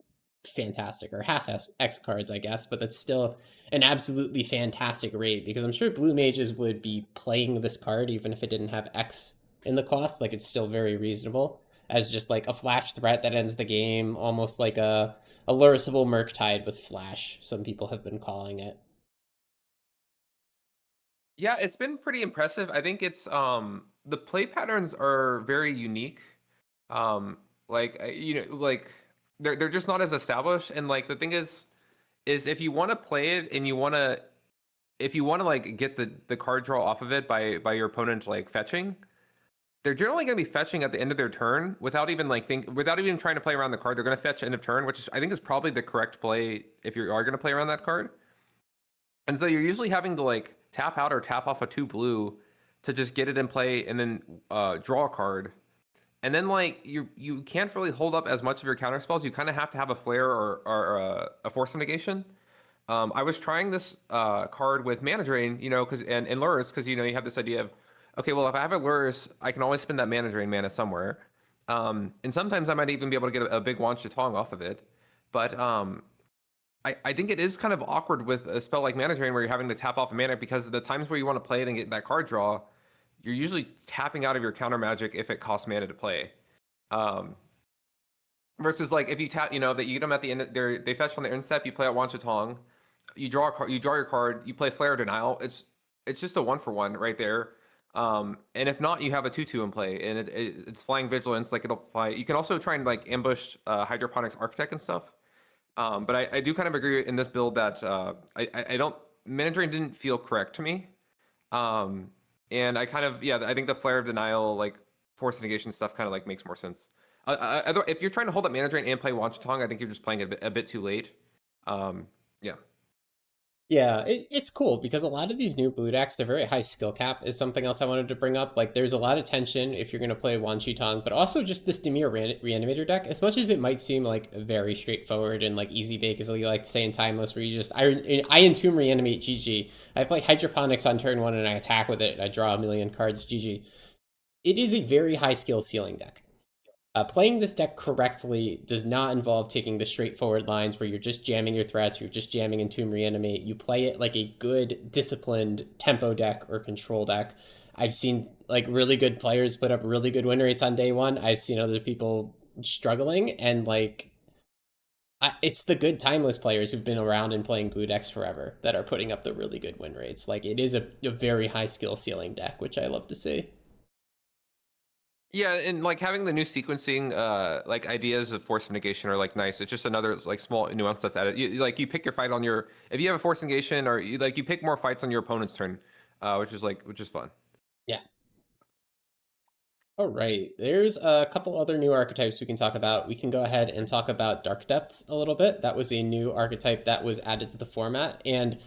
Speaker 1: fantastic, or half X cards, I guess, but that's still an absolutely fantastic rate because I'm sure blue mages would be playing this card even if it didn't have X in the cost. Like it's still very reasonable as just like a flash threat that ends the game, almost like a Lurisible Murktide with flash. Some people have been calling it.
Speaker 2: Yeah, it's been pretty impressive. I think it's the play patterns are very unique. Like like they're just not as established. And like the thing is if you want to play it and if you want to like get the card draw off of it by your opponent like fetching, they're generally going to be fetching at the end of their turn without even without even trying to play around the card. They're going to fetch end of turn, which is I think is probably the correct play if you are going to play around that card. And so you're usually having to like tap out or tap off a 2 blue to just get it in play and then draw a card. And then like you can't really hold up as much of your counter spells. You kind of have to have a flare or a force of negation. I was trying this card with mana drain, because and Lurrus, because you have this idea of, okay, well if I have a Lurrus, I can always spend that mana drain mana somewhere. And sometimes I might even be able to get a big Wan Shatong off of it. But I think it is kind of awkward with a spell like Mana Drain where you're having to tap off a mana because the times where you want to play it and get that card draw, you're usually tapping out of your counter magic if it costs mana to play. Um, versus like if you tap, that you get them at the end, they fetch on the end step, you play out Wanchatong, you draw a card, you draw your card, you play Flare Denial. It's just a 1-for-1 right there. And if not, you have a 2/2 in play, and it's flying vigilance, like it'll fly. You can also try and like ambush Hydroponics Architect and stuff. But I do kind of agree in this build that I don't Mana Drain didn't feel correct to me. Um, and I kind of, I think the Flare of Denial, like Force Negation stuff, kind of like makes more sense. If you're trying to hold up Mana Drain and play Wanchatong, I think you're just playing it a bit too late. Yeah.
Speaker 1: Yeah, it's cool because a lot of these new blue decks, they're very high skill cap is something else I wanted to bring up. Like there's a lot of tension if you're going to play Wan Chi Tong, but also just this Dimir Reanimator deck, as much as it might seem like very straightforward and like easy bake, as you like to say in Timeless, where you just, I Entomb Reanimate GG. I play Hydroponics on turn one and I attack with it. I draw a million cards GG. It is a very high skill ceiling deck. Playing this deck correctly does not involve taking the straightforward lines where you're just jamming your threats, you're just jamming Entomb Reanimate. You play it like a good, disciplined tempo deck or control deck. I've seen like really good players put up really good win rates on day one. I've seen other people struggling, and like it's the good timeless players who've been around and playing blue decks forever that are putting up the really good win rates. Like it is a very high skill ceiling deck, which I love to see.
Speaker 2: Yeah, and like having the new sequencing, like ideas of force negation are like nice. It's just another like small nuance that's added. You pick your fight on your if you have a force negation, or you pick more fights on your opponent's turn, which is fun.
Speaker 1: Yeah. All right, there's a couple other new archetypes we can talk about. We can go ahead and talk about Dark Depths a little bit. That was a new archetype that was added to the format, and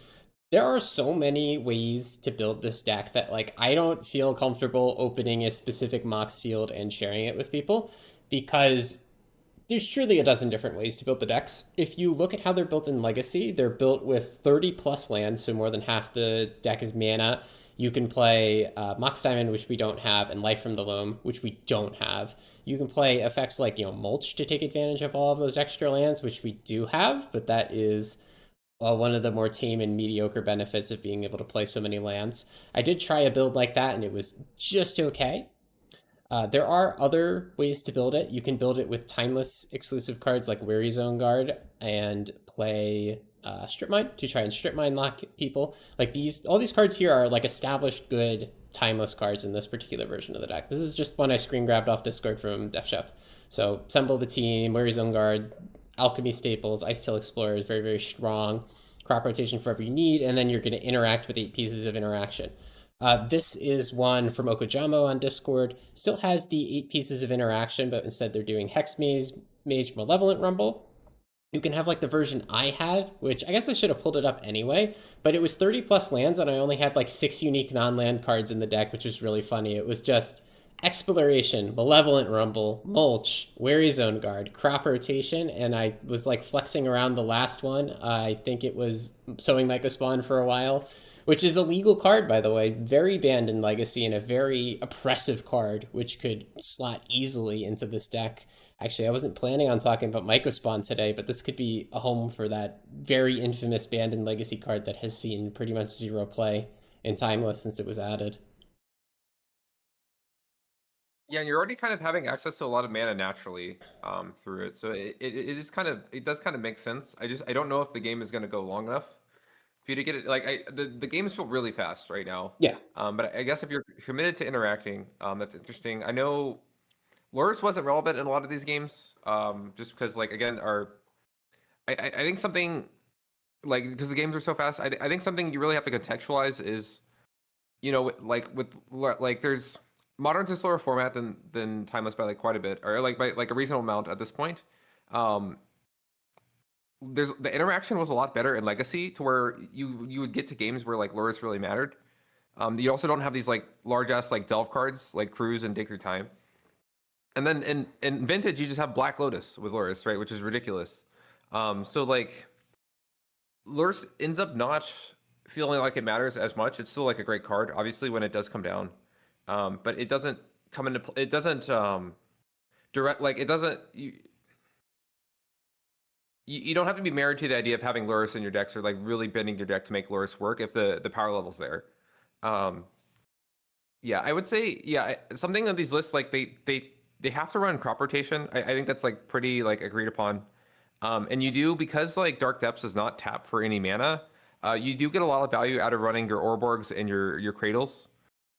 Speaker 1: there are so many ways to build this deck that like I don't feel comfortable opening a specific Mox field and sharing it with people because there's truly a dozen different ways to build the decks. If you look at how they're built in Legacy, they're built with 30 plus lands, so more than half the deck is mana. You can play Mox Diamond, which we don't have, and Life from the Loam, which we don't have. You can play effects like Mulch to take advantage of all of those extra lands, which we do have, but that is one of the more tame and mediocre benefits of being able to play so many lands. I did try a build like that, and it was just okay. There are other ways to build it. You can build it with timeless exclusive cards like Weary Zone Guard and play Strip Mine to try and Strip Mine lock people. Like all these cards here are like established good timeless cards in this particular version of the deck. This is just one I screen grabbed off Discord from Def Chef. So assemble the team, Weary Zone Guard, Alchemy Staples, Ice Tail Explorer is very, very strong. Crop rotation for every need, and then you're going to interact with 8 pieces of interaction. This is one from Okojamo on Discord. Still has the 8 pieces of interaction, but instead they're doing Hex Maze, Mage, Malevolent Rumble. You can have like the version I had, which I guess I should have pulled it up anyway, but it was 30 plus lands, and I only had like 6 unique non land cards in the deck, which was really funny. It was just Exploration, Malevolent Rumble, Mulch, Weary Zone Guard, Crop Rotation, and I was like flexing around the last one. I think it was Sowing Mycospawn for a while, which is a legal card, by the way, very banned in Legacy and a very oppressive card, which could slot easily into this deck. Actually, I wasn't planning on talking about Mycospawn today, but this could be a home for that very infamous banned in Legacy card that has seen pretty much zero play in Timeless since it was added.
Speaker 2: Yeah, and you're already kind of having access to a lot of mana naturally through it, so it does kind of make sense. I don't know if the game is going to go long enough for you to get it. Like the games feel really fast right now.
Speaker 1: Yeah.
Speaker 2: But I guess if you're committed to interacting, that's interesting. I know Lurrus wasn't relevant in a lot of these games, just because like again, I think something like because the games are so fast. I think something you really have to contextualize is, like there's Modern's a slower format than Timeless by like quite a bit, or like by like a reasonable amount at this point. Um, there's the interaction was a lot better in Legacy to where you would get to games where like Lurrus really mattered. You also don't have these like large ass like delve cards like Cruise and Dig Through Time. And then in Vintage you just have Black Lotus with Lurrus, right, which is ridiculous. So like Lurrus ends up not feeling like it matters as much. It's still like a great card, obviously, when it does come down. But it doesn't come into it doesn't direct like it doesn't you don't have to be married to the idea of having Lurrus in your decks or like really bending your deck to make Lurrus work if the power level's there. Um, yeah, I would say something of these lists like they have to run crop rotation. I think that's like pretty like agreed upon. And you do because like Dark Depths does not tap for any mana. You do get a lot of value out of running your Orborgs and your Cradles.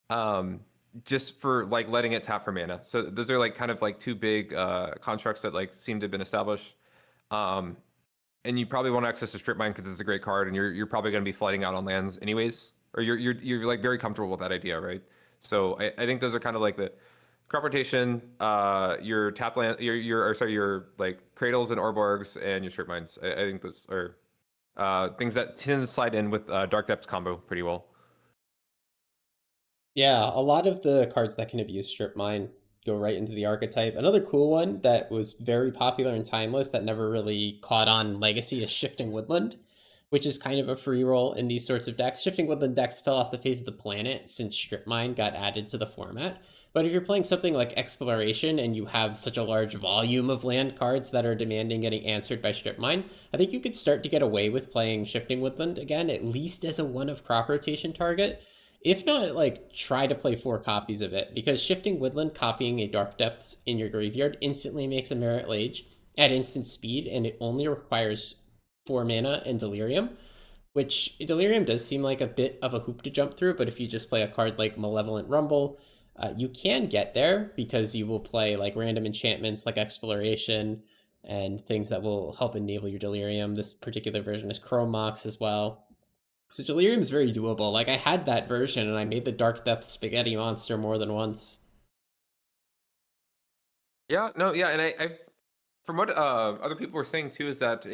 Speaker 2: Um, just for like letting it tap for mana. So those are like kind of like two big constructs that like seem to have been established. Um, and you probably want to access the Strip Mine because it's a great card, and you're probably going to be flooding out on lands anyways, or you're like very comfortable with that idea, right? So I think those are kind of like the crop rotation, your tap land, your or sorry, your like cradles and Orborgs and your Strip Mines. I think those are things that tend to slide in with Dark Depths combo pretty well.
Speaker 1: Yeah, a lot of the cards that can abuse Strip Mine go right into the archetype. Another cool one that was very popular and timeless that never really caught on Legacy is Shifting Woodland, which is kind of a free roll in these sorts of decks. Shifting Woodland decks fell off the face of the planet since Strip Mine got added to the format. But if you're playing something like Exploration and you have such a large volume of land cards that are demanding getting answered by Strip Mine, I think you could start to get away with playing Shifting Woodland again, at least as a one of crop rotation target. If not, like try to play 4 copies of it because Shifting Woodland copying a Dark Depths in your graveyard instantly makes a Merit Lage at instant speed, and it only requires 4 mana and Delirium, which Delirium does seem like a bit of a hoop to jump through. But if you just play a card like Malevolent Rumble, you can get there because you will play like random enchantments like Exploration and things that will help enable your Delirium. This particular version is Chrome Mox as well. So Delirium's very doable. Like I had that version and I made the Dark Depth Spaghetti Monster more than once.
Speaker 2: Yeah, no, yeah, and I've from what other people were saying too is that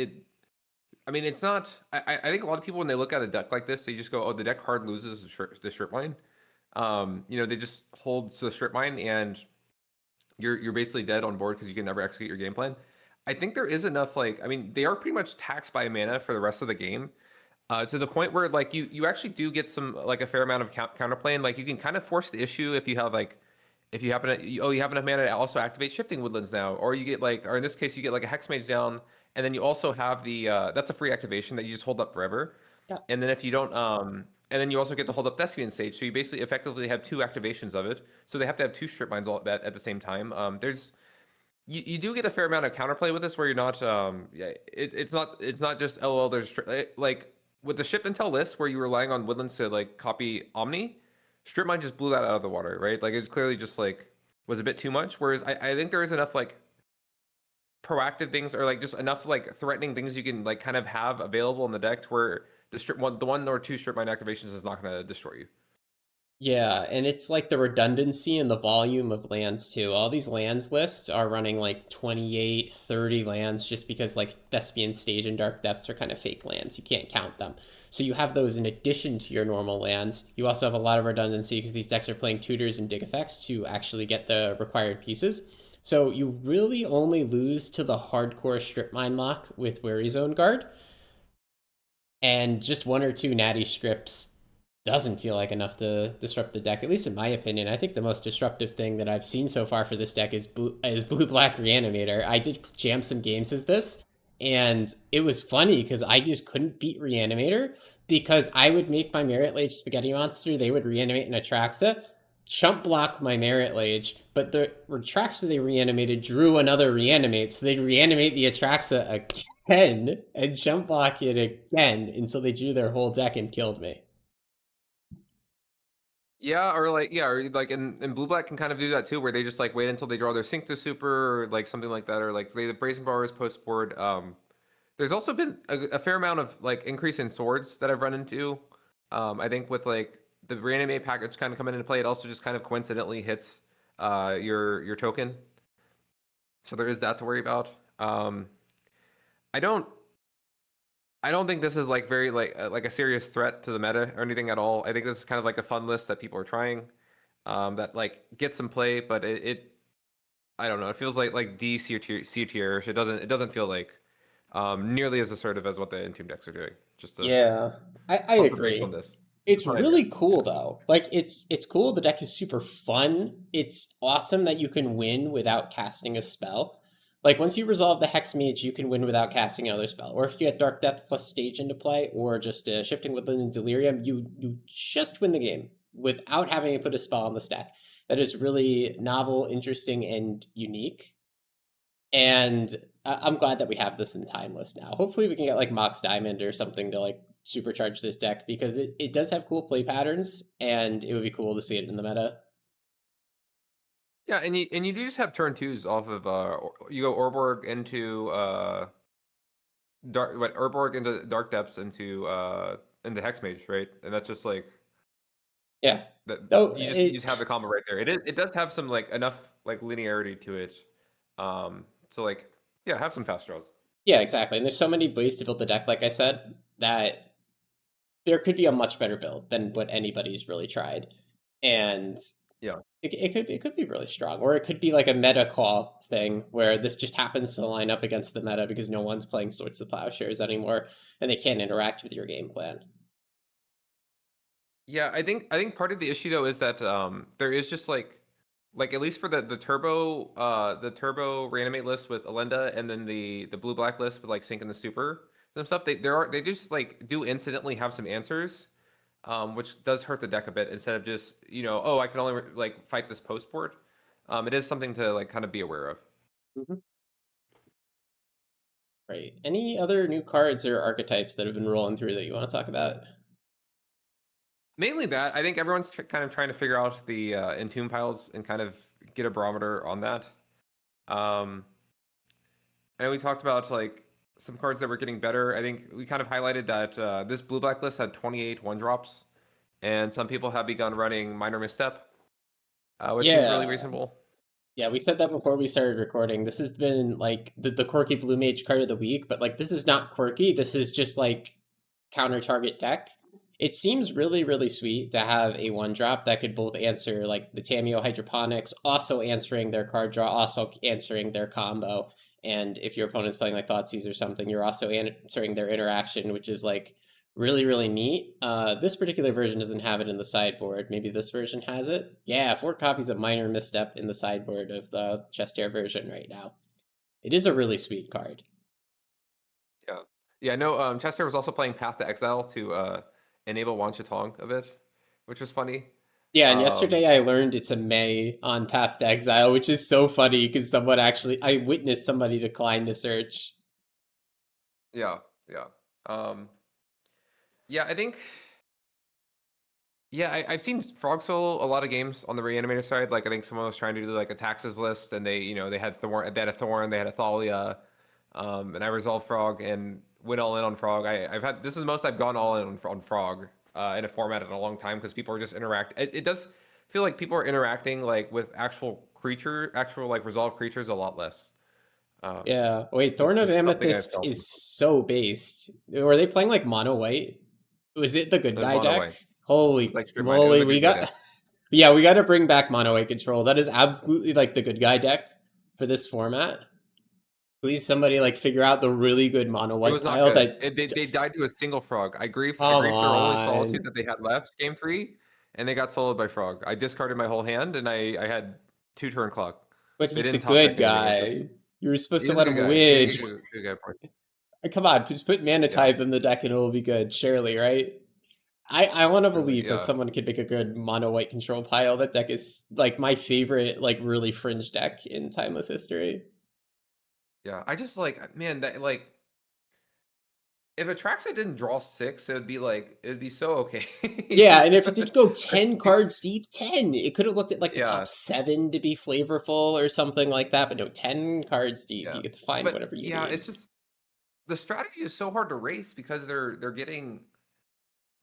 Speaker 2: I mean, it's not. I think a lot of people when they look at a deck like this, they just go, "Oh, the deck hard loses the strip mine." They just hold to the strip mine, and you're basically dead on board because you can never execute your game plan. I think there is enough. Like, I mean, they are pretty much taxed by mana for the rest of the game, to the point where like you actually do get some like a fair amount of counterplay, and like you can kind of force the issue if you have like if you happen to you have enough mana to also activate shifting woodlands now, or you get like or in this case you get like a hex mage down, and then you also have the that's a free activation that you just hold up forever,
Speaker 1: Yeah.
Speaker 2: and then if you don't and then you also get to hold up Thespian Stage, so you basically effectively have 2 activations of it. So they have to have 2 strip mines all at the same time. There's you do get a fair amount of counterplay with this where you're not it's not just LOL there's like with the shift until list where you were relying on woodlands to like copy Omni, strip mine just blew that out of the water, right? Like it clearly just like was a bit too much. Whereas I think there is enough like proactive things or like just enough like threatening things you can like kind of have available in the deck to where the 1 or 2 strip mine activations is not going to destroy you.
Speaker 1: Yeah, and it's like the redundancy and the volume of lands too. All these lands lists are running like 28, 30 lands just because like Thespian Stage and Dark Depths are kind of fake lands. You can't count them. So you have those in addition to your normal lands. You also have a lot of redundancy because these decks are playing tutors and dig effects to actually get the required pieces. So you really only lose to the hardcore strip mine lock with Weary Zone Guard, and just 1 or 2 natty strips doesn't feel like enough to disrupt the deck, at least in my opinion. I think the most disruptive thing that I've seen so far for this deck is blue black Reanimator. I did jam some games as this, and it was funny because I just couldn't beat Reanimator because I would make my Merit Lage Spaghetti Monster, they would reanimate an Atraxa, chump block my Merit Lage, but the Atraxa they reanimated drew another reanimate, so they'd reanimate the Atraxa again and chump block it again until they drew their whole deck and killed me.
Speaker 2: Or like and blue black can kind of do that too, where they just like wait until they draw their sync to super or like something like that, or like they the brazen bars post board. There's also been a fair amount of like increase in swords that I've run into. I think with like the reanimate package kind of coming into play, it also just kind of coincidentally hits your token. So there is that to worry about. I don't I don't think this is like very like a serious threat to the meta or anything at all. I think this is kind of like a fun list that people are trying, that like gets some play, but it I don't know. It feels like D C tier. It doesn't feel like nearly as assertive as what the Entomb decks are doing. Just to
Speaker 1: Yeah, I
Speaker 2: pump the brakes on
Speaker 1: agree.
Speaker 2: this.
Speaker 1: It's
Speaker 2: Fun idea.
Speaker 1: really cool though. Like it's cool. The deck is super fun. It's awesome that you can win without casting a spell. Like once you resolve the Hex Mage, you can win without casting another spell. Or if you get Dark Death plus Stage into play, or just Shifting Woodland and Delirium, you just win the game without having to put a spell on the stack. That is really novel, interesting, and unique. And I'm glad that we have this in Timeless now. Hopefully, we can get like Mox Diamond or something to like supercharge this deck because it does have cool play patterns, and it would be cool to see it in the meta.
Speaker 2: Yeah, and you do just have turn twos off of you go Orborg into Urborg into Dark Depths into Hexmage, right? And that's just like
Speaker 1: Yeah.
Speaker 2: that
Speaker 1: So
Speaker 2: you just have the combo right there. It does have some like enough like linearity to it. So like yeah, have some fast draws.
Speaker 1: yeah, exactly. And there's so many ways to build the deck, like I said, that there could be a much better build than what anybody's really tried. And
Speaker 2: Yeah.
Speaker 1: it could be really strong. Or it could be like a meta call thing where this just happens to line up against the meta because no one's playing Swords to Plowshares anymore and they can't interact with your game plan.
Speaker 2: Yeah, I think part of the issue though is that there is just like at least for the turbo reanimate list with Alenda and then the blue black list with like Sync and the Super some stuff they just like do incidentally have some answers, which does hurt the deck a bit instead of just oh I can only like fight this post board. It is something to like kind of be aware of.
Speaker 1: Mhm. Right. Any other new cards or archetypes that have been rolling through that you want to talk about?
Speaker 2: Mainly that I think everyone's kind of trying to figure out the Entomb piles and kind of get a barometer on that. Um, I know we talked about like some cards that were getting better. I think we kind of highlighted that this blue black list had 28 one drops, and some people have begun running minor misstep, which seems really
Speaker 1: Yeah.
Speaker 2: reasonable.
Speaker 1: Yeah, we said that before we started recording. This has been like the quirky blue mage card of the week, but like this is not quirky. This is just like counter target deck. It seems really, really sweet to have a one drop that could both answer like the Tameo Hydroponics, also answering their card draw, also answering their combo. And if your opponent's playing like Thoughtseize or something, you're also answering their interaction, which is like really, really neat. This particular version doesn't have it in the sideboard. Maybe this version has it. Yeah, 4 copies of Minor Misstep in the sideboard of the Chestair version right now. It is a really sweet card.
Speaker 2: Yeah, yeah. No, Chester was also playing Path to Exile to enable Wan Chatong a bit, which was funny.
Speaker 1: Yeah, and
Speaker 2: Um,
Speaker 1: yesterday I learned it's a May on Path to Exile, which is so funny because someone actually, I witnessed somebody decline to search.
Speaker 2: yeah, yeah, yeah. I think. Yeah, I've seen Frog Soul a lot of games on the Reanimator side. Like I think someone was trying to do like a taxes list, and they had Thorn, they had a Thorn, they had a Thalia, and I resolved Frog and went all in on Frog. I've had this is the most I've gone all in on Frog in a format in a long time because people are just interact. It does feel like people are interacting like with actual like resolved creatures a lot less. Um,
Speaker 1: Yeah, wait,
Speaker 2: just
Speaker 1: Thorn of
Speaker 2: just something I've
Speaker 1: Amethyst
Speaker 2: felt
Speaker 1: is so based. Were they playing like mono white? Was it the good
Speaker 2: as
Speaker 1: guy
Speaker 2: mono
Speaker 1: deck?
Speaker 2: white,
Speaker 1: Holy
Speaker 2: like strip mine. It was
Speaker 1: moly,
Speaker 2: a
Speaker 1: we
Speaker 2: good guy
Speaker 1: got
Speaker 2: deck.
Speaker 1: yeah, we got to bring back mono white control. That is absolutely like the good guy deck for this format. Please, somebody like figure out the really good mono
Speaker 2: It
Speaker 1: white
Speaker 2: was not
Speaker 1: pile
Speaker 2: good.
Speaker 1: that.
Speaker 2: They died to a single frog. I
Speaker 1: Come
Speaker 2: griefed their only solitude
Speaker 1: on.
Speaker 2: that they had left, game three, and they got soloed by frog. I discarded my whole hand, and I had 2 turn clock.
Speaker 1: But
Speaker 2: They
Speaker 1: he's the
Speaker 2: didn't top deck
Speaker 1: good
Speaker 2: anything. It's just
Speaker 1: guy. You were supposed
Speaker 2: he
Speaker 1: to
Speaker 2: is a
Speaker 1: let
Speaker 2: good
Speaker 1: him
Speaker 2: guy.
Speaker 1: win.
Speaker 2: Good guy for it.
Speaker 1: Come on, just put Mana
Speaker 2: Yeah,
Speaker 1: Tithe in the deck and it'll be good. Surely, right? I want to
Speaker 2: surely.
Speaker 1: believe that
Speaker 2: Yeah,
Speaker 1: someone could make a good mono white control pile. That deck is like my favorite, like really fringe deck in Timeless history.
Speaker 2: yeah. I just like man that like if Atraxa didn't draw 6, it'd be so
Speaker 1: Yeah,
Speaker 2: okay.
Speaker 1: and if it did go
Speaker 2: Like,
Speaker 1: 10 cards deep, 10. It could have looked at like the
Speaker 2: yeah,
Speaker 1: top 7 to be flavorful or something like that, but no, 10 cards deep.
Speaker 2: yeah.
Speaker 1: You get to find
Speaker 2: But
Speaker 1: whatever you
Speaker 2: yeah,
Speaker 1: need.
Speaker 2: it's just the strategy is so hard to race because they're getting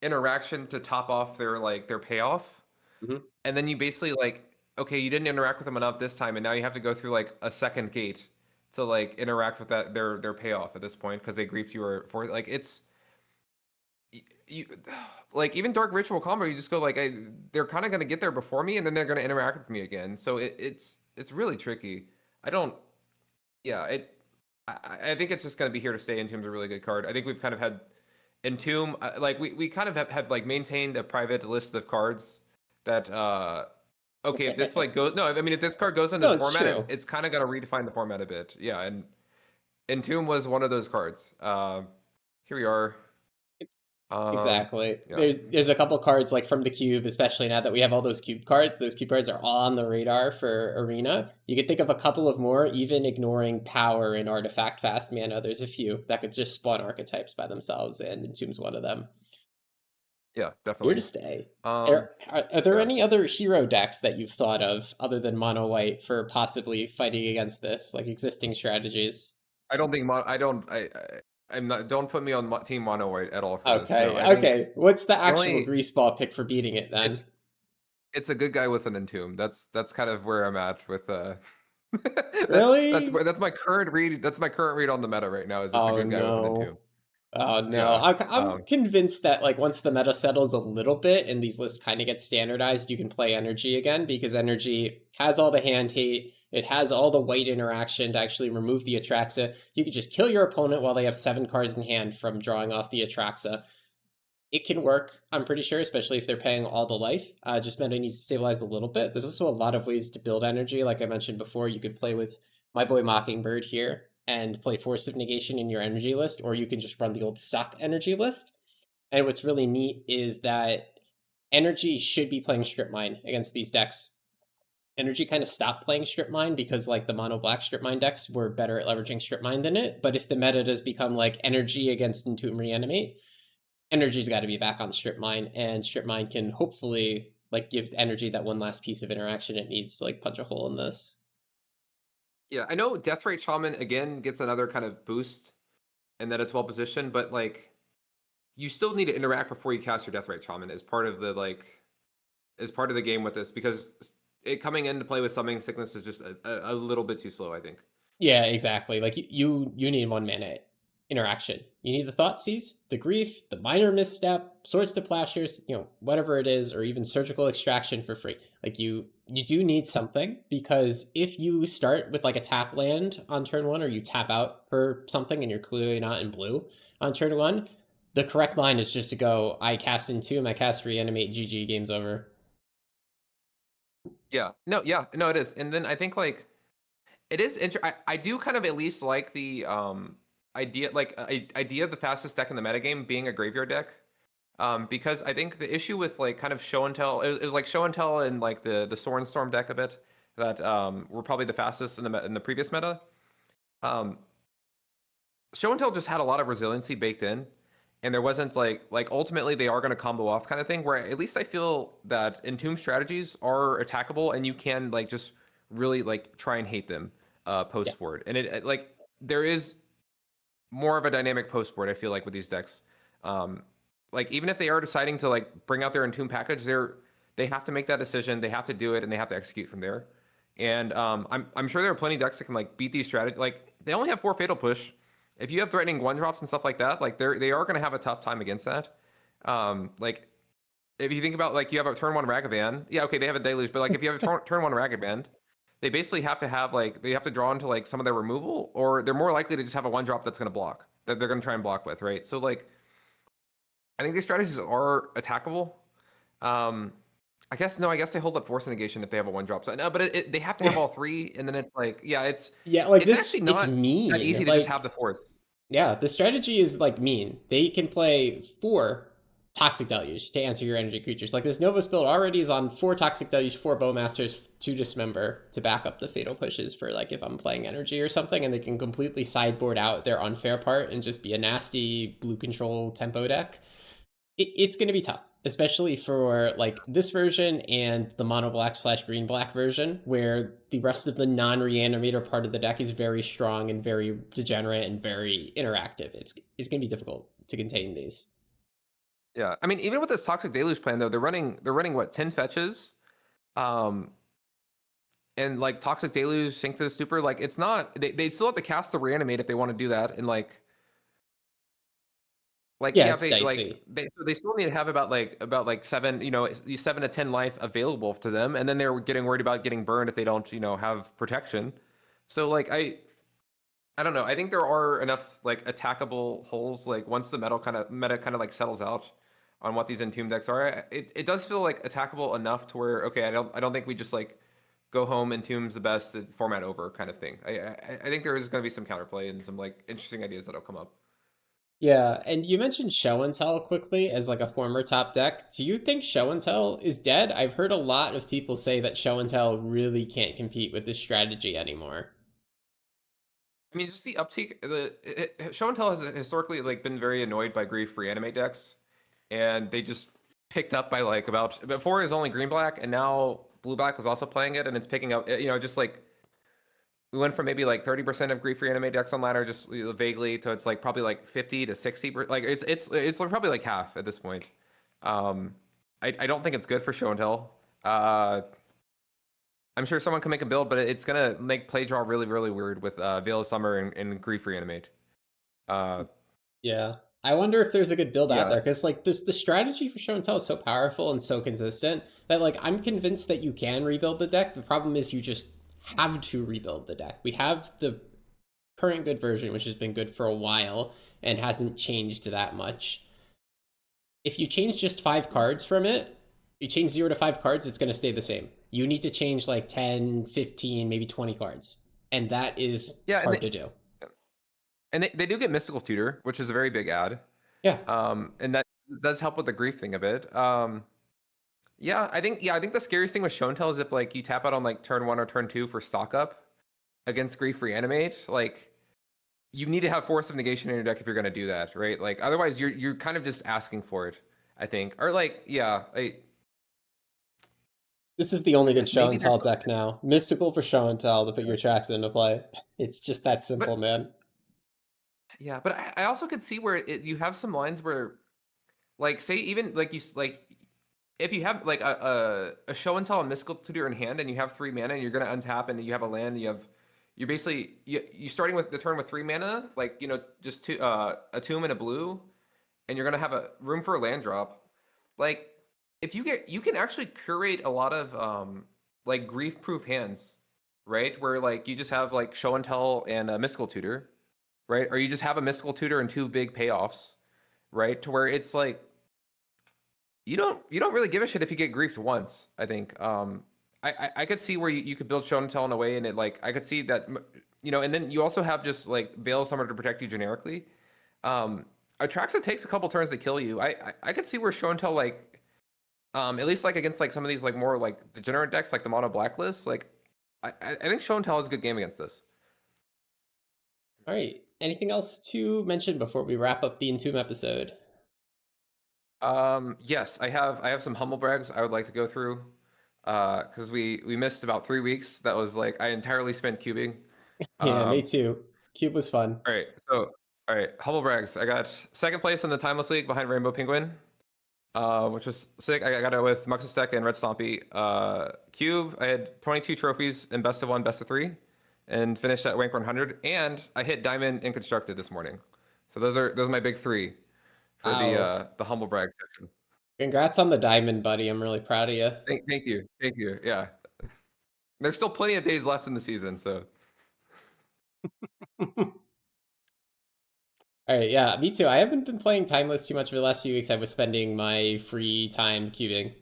Speaker 2: interaction to top off their payoff,
Speaker 1: Mhm.
Speaker 2: and then you basically like okay you didn't interact with them enough this time and now you have to go through like a second gate to like interact with their payoff at this point because they griefed you or for like it's you like even dark ritual combo you just go like they're kind of going to get there before me and then they're going to interact with me again so it's really tricky. I don't yeah it I think it's just going to be here to stay in terms of a really good card. I think we've kind of had Entomb, like we kind of have like maintained a private list of cards that okay, if this like goes, no, I mean, if this card goes into
Speaker 1: No,
Speaker 2: the
Speaker 1: it's
Speaker 2: format,
Speaker 1: true.
Speaker 2: it's kind of got to redefine the format a bit. Yeah, and Entomb was one of those cards. Here we are.
Speaker 1: Exactly.
Speaker 2: Yeah.
Speaker 1: There's a couple cards like from the cube, especially now that we have all those cube cards. Those cube cards are on the radar for Arena. You could think of a couple of more, even ignoring power and artifact fast mana. There's a few that could just spawn archetypes by themselves, and Entomb's one of them.
Speaker 2: Yeah,
Speaker 1: Here to
Speaker 2: definitely.
Speaker 1: stay.
Speaker 2: Um,
Speaker 1: Are there
Speaker 2: yeah.
Speaker 1: any other hero decks that you've thought of other than mono white for possibly fighting against this, like existing strategies?
Speaker 2: I don't think I don't I'm not, don't put me on team mono white at all for this. No,
Speaker 1: Okay,
Speaker 2: I think
Speaker 1: okay. What's the
Speaker 2: the
Speaker 1: actual
Speaker 2: only
Speaker 1: grease ball pick for beating it then?
Speaker 2: it's it's a good guy with an Entomb. That's kind of where I'm at with
Speaker 1: Really?
Speaker 2: that's my current read. That's my current read on the meta right now. Is it's a
Speaker 1: Oh
Speaker 2: good guy with an Entomb.
Speaker 1: no. Oh no,
Speaker 2: Yeah.
Speaker 1: I'm convinced that like once the meta settles a little bit and these lists kind of get standardized, you can play energy again because energy has all the hand hate. It has all the white interaction to actually remove the Atraxa. You can just kill your opponent while they have 7 cards in hand from drawing off the Atraxa. It can work, I'm pretty sure, especially if they're paying all the life. Just meta needs to stabilize a little bit. There's also a lot of ways to build energy. Like I mentioned before, you could play with my boy Mockingbird here and play Force of Negation in your energy list, or you can just run the old stock energy list. And what's really neat is that energy should be playing Strip Mine against these decks. Energy kind of stopped playing Strip Mine because like the mono black Strip Mine decks were better at leveraging Strip Mine than it. But if the meta does become like energy against Entomb Reanimate, energy's got to be back on Strip Mine, and Strip Mine can hopefully like give energy that one last piece of interaction it needs to like punch a hole in this.
Speaker 2: Yeah, I know Death Rate Shaman again gets another kind of boost and that it's well positioned, but like you still need to interact before you cast your Death Rate Shaman as part of the as part of the game with this because it coming into play with Summoning Sickness is just a little bit too slow, I think.
Speaker 1: Yeah, exactly. Like you need 1 mana interaction. You need the Thoughtseize, the Grief, the Minor Misstep, Swords to Plowshares, whatever it is, or even Surgical Extraction for free. Like you do need something because if you start with like a tap land on turn 1 or you tap out for something and you're clearly not in blue on turn 1, the correct line is just to go, I cast Entomb, I cast Reanimate, GG, game's over.
Speaker 2: Yeah, no, it is. And then I think like it is I do kind of at least like the idea of the fastest deck in the metagame being a graveyard deck. Because I think the issue with like kind of show and tell, it was like show and tell and like the Soren Storm deck a bit that were probably the fastest in the previous meta. Um, show and tell just had a lot of resiliency baked in, and there wasn't like ultimately they are going to combo off kind of thing. Where at least I feel that Entomb strategies are attackable, and you can like just really like try and hate them
Speaker 1: Yeah.
Speaker 2: post board, and like there is more of a dynamic post board. I feel like with these decks. Like even if they are deciding to like bring out their Entomb package, they have to make that decision. They have to do it, and they have to execute from there. And I'm sure there are plenty of decks that can like beat these strategies. Like they only have 4 Fatal Push. If you have threatening 1-drops and stuff like that, like they are going to have a tough time against that. Like if you think about like you have a turn 1 Ragavan, yeah, okay, they have a deluge, but like if you have a turn 1 Ragavan, they basically have to have like they have to draw into like some of their removal, or they're more likely to just have a 1-drop that's going to block that they're going to try and block with, right? So like I think these strategies are attackable. I guess no. I guess they hold up force negation if they have a 1-drop. So no, but they have to have all 3, and then it's like yeah,
Speaker 1: Yeah, like
Speaker 2: it's
Speaker 1: this,
Speaker 2: actually
Speaker 1: it's
Speaker 2: not that
Speaker 1: mean.
Speaker 2: easy to just have
Speaker 1: Like,
Speaker 2: the force.
Speaker 1: yeah, the strategy is like mean. They can play 4 Toxic Deluge to answer your energy creatures. Like this Novus build already is on 4 Toxic Deluge, 4 Bowmasters, 2 Dismember to back up the Fatal Pushes for like if I'm playing energy or something, and they can completely sideboard out their unfair part and just be a nasty blue control tempo deck. It's going to be tough, especially for like this version and the mono black slash green black version, where the rest of the non reanimator part of the deck is very strong and very degenerate and very interactive. It's going to be difficult to contain these.
Speaker 2: Yeah, I mean, even with this toxic deluge plan though, they're running what 10 fetches, um, and like toxic deluge sync to the stupor. Like it's not they still have to cast the reanimate if they want to do that, and like
Speaker 1: Yeah,
Speaker 2: yeah,
Speaker 1: it's dicey.
Speaker 2: they still need to have about 7 7 to 10 life available to them, and then they're getting worried about getting burned if they don't have protection. So like I don't know. I think there are enough like attackable holes like once the meta kind of like settles out. on what these Entomb decks are. It does feel like attackable enough to where okay, I don't think we just like go home Entomb's the best format over kind of thing. I think there is going to be some counterplay and some like interesting ideas that'll come up.
Speaker 1: Yeah, and you mentioned Show and Tell quickly as like a former top deck. Do you think Show and Tell is dead? I've heard a lot of people say that Show and Tell really can't compete with this strategy anymore.
Speaker 2: I mean, just the uptake. Show and Tell has historically like been very annoyed by grief reanimate decks, and they just picked up by like about before it was only green black, and now blue black is also playing it, and it's picking up. You know, just like we went from maybe like 30% of grief reanimate decks on ladder, just vaguely, to it's like probably like 50 to 60. Like it's like probably like half at this point. Um, I don't think it's good for show and tell. I'm sure someone can make a build, but it's gonna make play draw really, really weird with Veil of Summer and Grief Reanimate. Uh,
Speaker 1: Yeah. I wonder if there's a good build out
Speaker 2: yeah,
Speaker 1: there because like this the strategy for show and tell is so powerful and so consistent that like I'm convinced that you can rebuild the deck. The problem is you just have to rebuild the deck. We have the current good version, which has been good for a while and hasn't changed that much. If you change just 5 cards from it, you change 0 to 5 cards, it's going to stay the same. You need to change like 10, 15, maybe 20 cards. And that is
Speaker 2: yeah,
Speaker 1: hard to do.
Speaker 2: they do get Mystical Tutor, which is a very big add.
Speaker 1: Yeah.
Speaker 2: And that does help with the grief thing a bit. I think the scariest thing with Show and Tell is if like you tap out on like turn 1 or turn 2 for stock up against Grief Reanimate, like you need to have Force of Negation in your deck if you're gonna do that, right? Like otherwise you're kind of just asking for it, I think. Or like, yeah,
Speaker 1: This is the only
Speaker 2: I
Speaker 1: good
Speaker 2: guess
Speaker 1: show
Speaker 2: maybe
Speaker 1: and
Speaker 2: there's
Speaker 1: tell deck now. Mystical for show and tell to put your tracks into play. It's just that simple,
Speaker 2: but
Speaker 1: man.
Speaker 2: yeah, but I also could see where you have some lines where like say even like like if you have like a show and tell and mystical tutor in hand and you have 3 mana and you're gonna untap and you have a land, you're basically you starting with the turn with 3 mana, like you know, just a tomb and a blue, and you're gonna have a room for a land drop. Like if you can actually curate a lot of like grief proof hands, right? Where like you just have like show and tell and a mystical tutor, right? Or you just have a mystical tutor and 2 big payoffs, right? To where it's like you don't really give a shit if you get griefed once. I think I could see where you could build show and tell in a way, and it like I could see that you know, and then you also have just like Veil of Summer to protect you generically. Atraxa takes a couple turns to kill you. I could see where show and tell like at least like against like some of these like more like degenerate decks like the mono blacklist, like I think show and tell is a good game against this.
Speaker 1: All right. Anything else to mention before we wrap up the Entomb episode?
Speaker 2: Yes, I have some humble brags I would like to go through. Because we missed about 3 weeks. That was like I entirely spent cubing.
Speaker 1: Yeah, me
Speaker 2: Um,
Speaker 1: too. Cube was fun.
Speaker 2: all right, so all right, humble brags. I got second place in the Timeless League behind Rainbow Penguin, which was sick. I got it with Muxus and Red Stompy. Cube, I had 22 trophies in best of one, best of three, and finished at rank 100. And I hit Diamond in Constructed this morning. So those are my big three for
Speaker 1: Wow.
Speaker 2: the humble brag section.
Speaker 1: Congrats on the diamond, buddy. I'm really proud of you.
Speaker 2: Thank you. Yeah, there's still plenty of days left in the season, so
Speaker 1: All right, yeah, me too. I haven't been playing Timeless too much for the last few weeks. I was spending my free time cubing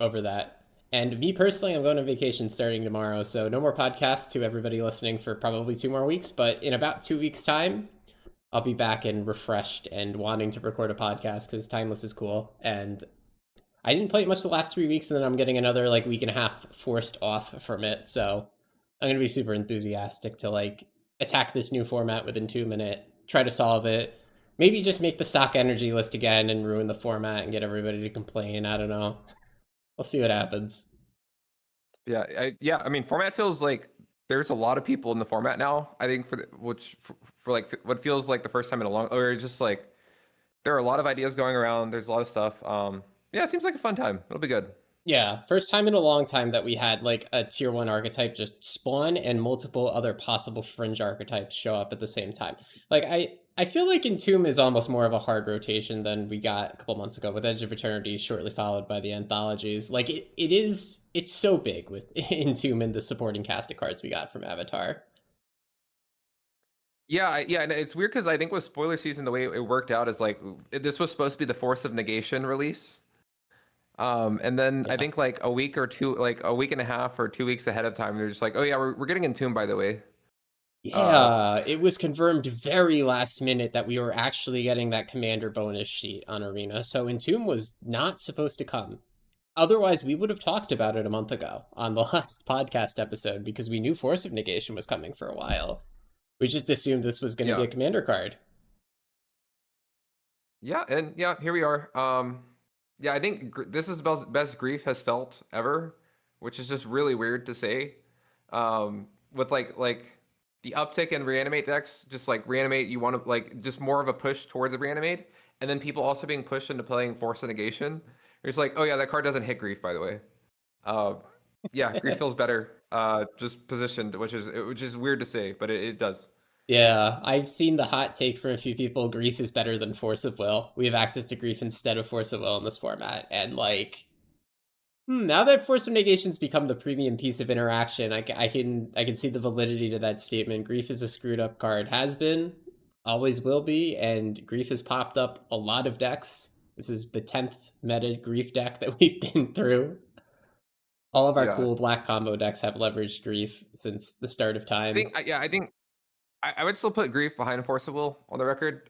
Speaker 1: over that. And me personally, I'm going on vacation starting tomorrow, so no more podcasts to everybody listening for probably 2 more weeks. But in about 2 weeks' time, I'll be back and refreshed and wanting to record a podcast because Timeless is cool. And I didn't play it much the last 3 weeks, and then I'm getting another like week and a half forced off from it. So I'm gonna be super enthusiastic to like attack this new format within 2 minutes, try to solve it. Maybe just make the stock energy list again and ruin the format and get everybody to complain. I don't know. We'll see what happens.
Speaker 2: yeah. I mean, format feels like there's a lot of people in the format now. I think for like what feels like the first time in a long, or just like there are a lot of ideas going around. There's a lot of stuff. Yeah, it seems like a fun time. It'll be good.
Speaker 1: Yeah, first time in a long time that we had like a tier one archetype just spawn and multiple other possible fringe archetypes show up at the same time. Like I feel like Entomb is almost more of a hard rotation than we got a couple months ago with Edge of Eternity shortly followed by the anthologies. Like it's so big with Entomb and the supporting cast of cards we got from Avatar.
Speaker 2: Yeah, and it's weird because I think with spoiler season, the way it worked out is like this was supposed to be the Force of Negation release. And then I
Speaker 1: Yeah.
Speaker 2: think like a week or two, like a week and a half or 2 weeks ahead of time, they're just like, oh yeah, we're getting Entomb, by the way. Uh,
Speaker 1: Yeah, it was confirmed very last minute that we were actually getting that commander bonus sheet on Arena, so Entomb was not supposed to come. Otherwise, we would have talked about it a month ago on the last podcast episode because we knew Force of Negation was coming for a while. We just assumed this was going to be
Speaker 2: yeah,
Speaker 1: a commander card.
Speaker 2: yeah, and yeah, here we are. Yeah, I think this is the best Grief has felt ever, which is just really weird to say. With like the uptick in reanimate decks, just like reanimate, you want to like just more of a push towards a reanimate, and then people also being pushed into playing Force of Negation. It's like, oh yeah, that card doesn't hit Grief, by the way. Uh, yeah, Grief feels better, just positioned, which is weird to say, but it does.
Speaker 1: Yeah, I've seen the hot take from a few people. Grief is better than Force of Will. We have access to Grief instead of Force of Will in this format, and like, now that Force of Negation's become the premium piece of interaction, I can see the validity to that statement. Grief is a screwed up card, has been, always will be, and Grief has popped up a lot of decks. This is the 10th meta Grief deck that we've been through. All of our
Speaker 2: Yeah,
Speaker 1: cool black combo decks have leveraged Grief since the start of time.
Speaker 2: I think I would still put Grief behind Force of Will on the record.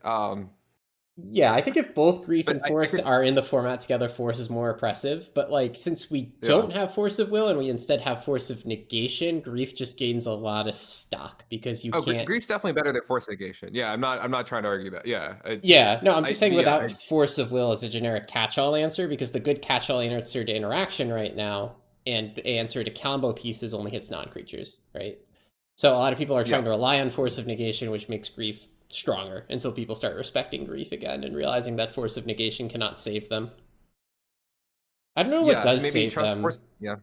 Speaker 1: Yeah, I think if both Grief
Speaker 2: But
Speaker 1: and
Speaker 2: I
Speaker 1: Force
Speaker 2: could,
Speaker 1: are in the format together, Force is more oppressive. But like, since we
Speaker 2: yeah.
Speaker 1: don't have Force of Will and we instead have Force of Negation, Grief just gains a lot of stock because you
Speaker 2: Oh,
Speaker 1: can't.
Speaker 2: Grief's definitely better than Force Negation. Yeah, I'm not trying to argue that. Yeah,
Speaker 1: Yeah, no, I'm just saying
Speaker 2: yeah,
Speaker 1: without Force of Will as a generic catch-all answer, because the good catch-all answer to interaction right now and the answer to combo pieces only hits non-creatures, right? So a lot of people are
Speaker 2: yeah,
Speaker 1: trying to rely on Force of Negation, which makes Grief stronger until people start respecting Grief again and realizing that Force of Negation cannot save them. I don't know what
Speaker 2: yeah.
Speaker 1: does
Speaker 2: Maybe
Speaker 1: save
Speaker 2: Trust
Speaker 1: them.
Speaker 2: Force. Yeah,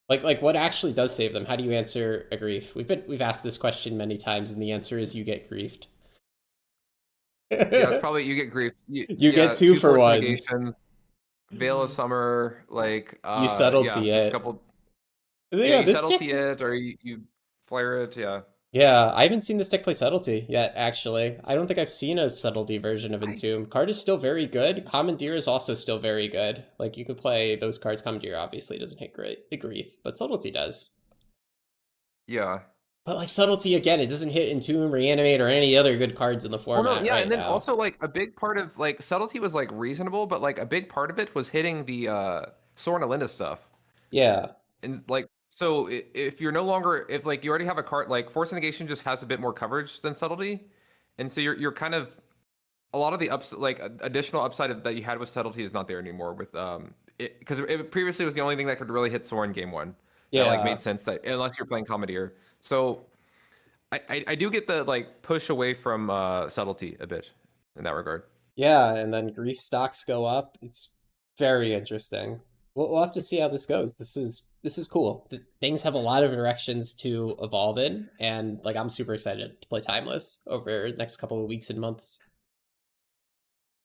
Speaker 1: Like what actually does save them? How do you answer a grief? We've asked this question many times, and the answer is you get griefed.
Speaker 2: yeah. It's probably you get Grief.
Speaker 1: You get
Speaker 2: Yeah,
Speaker 1: two
Speaker 2: two
Speaker 1: for
Speaker 2: Force
Speaker 1: ones.
Speaker 2: Negations, Veil of Summer, like
Speaker 1: You
Speaker 2: yeah,
Speaker 1: subtlety
Speaker 2: just a
Speaker 1: it.
Speaker 2: couple. Yeah,
Speaker 1: Yeah,
Speaker 2: you
Speaker 1: this deck.
Speaker 2: subtlety it or you flare it. Yeah.
Speaker 1: Yeah, I haven't seen this deck play subtlety yet. Actually, I don't think I've seen a subtlety version of
Speaker 2: I
Speaker 1: Entomb. Card is still very good. Commandeer is also still very good. Like you could play those cards. Commandeer obviously doesn't hit great grief, but subtlety does.
Speaker 2: yeah.
Speaker 1: But like subtlety again, it doesn't hit Entomb, Reanimate, or any other good cards in the
Speaker 2: Well, no,
Speaker 1: format
Speaker 2: yeah,
Speaker 1: right
Speaker 2: and then
Speaker 1: now.
Speaker 2: also like a big part of like subtlety was like reasonable, but like a big part of it was hitting the Soren Alinda stuff.
Speaker 1: Yeah,
Speaker 2: And like so if you're no longer if like you already have a card like Force Negation just has a bit more coverage than subtlety. And so you're kind of a lot of the ups like additional upside that you had with subtlety is not there anymore with it because it previously was the only thing that could really hit Soren game one that like
Speaker 1: yeah.
Speaker 2: made sense that unless you're playing Commandeer. So I do get the like push away from subtlety a bit in that regard.
Speaker 1: Yeah, and then grief stocks go up. It's very interesting. We'll have to see how this goes. This is cool. Things have a lot of directions to evolve in, and like I'm super excited to play Timeless over the next couple of weeks and months.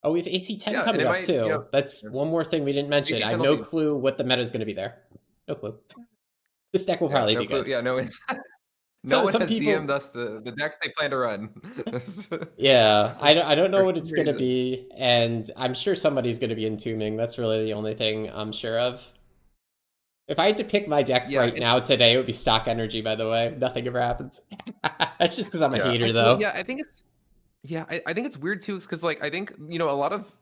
Speaker 1: Oh, we have AC10
Speaker 2: Yeah, and
Speaker 1: coming
Speaker 2: it
Speaker 1: up
Speaker 2: might,
Speaker 1: too. That's one more thing we didn't mention. I have
Speaker 2: AC10 will
Speaker 1: no
Speaker 2: be
Speaker 1: clue what the meta is going to be there. No clue. This deck will
Speaker 2: yeah,
Speaker 1: probably
Speaker 2: no
Speaker 1: be
Speaker 2: clue.
Speaker 1: good.
Speaker 2: Yeah, no no
Speaker 1: So
Speaker 2: one
Speaker 1: some
Speaker 2: has DM'd
Speaker 1: people,
Speaker 2: us the decks they plan to run.
Speaker 1: yeah, I don't know
Speaker 2: For
Speaker 1: what
Speaker 2: some
Speaker 1: it's going to
Speaker 2: reason.
Speaker 1: be, and I'm sure somebody's going to be entombing. That's really the only thing I'm sure of. If I had to pick my deck
Speaker 2: Yeah,
Speaker 1: right now today, it would be stock energy, by the way. Nothing ever happens. That's just because I'm a
Speaker 2: yeah.
Speaker 1: hater,
Speaker 2: Well,
Speaker 1: though.
Speaker 2: yeah, I think it's yeah, I think it's weird too, because like I think a lot of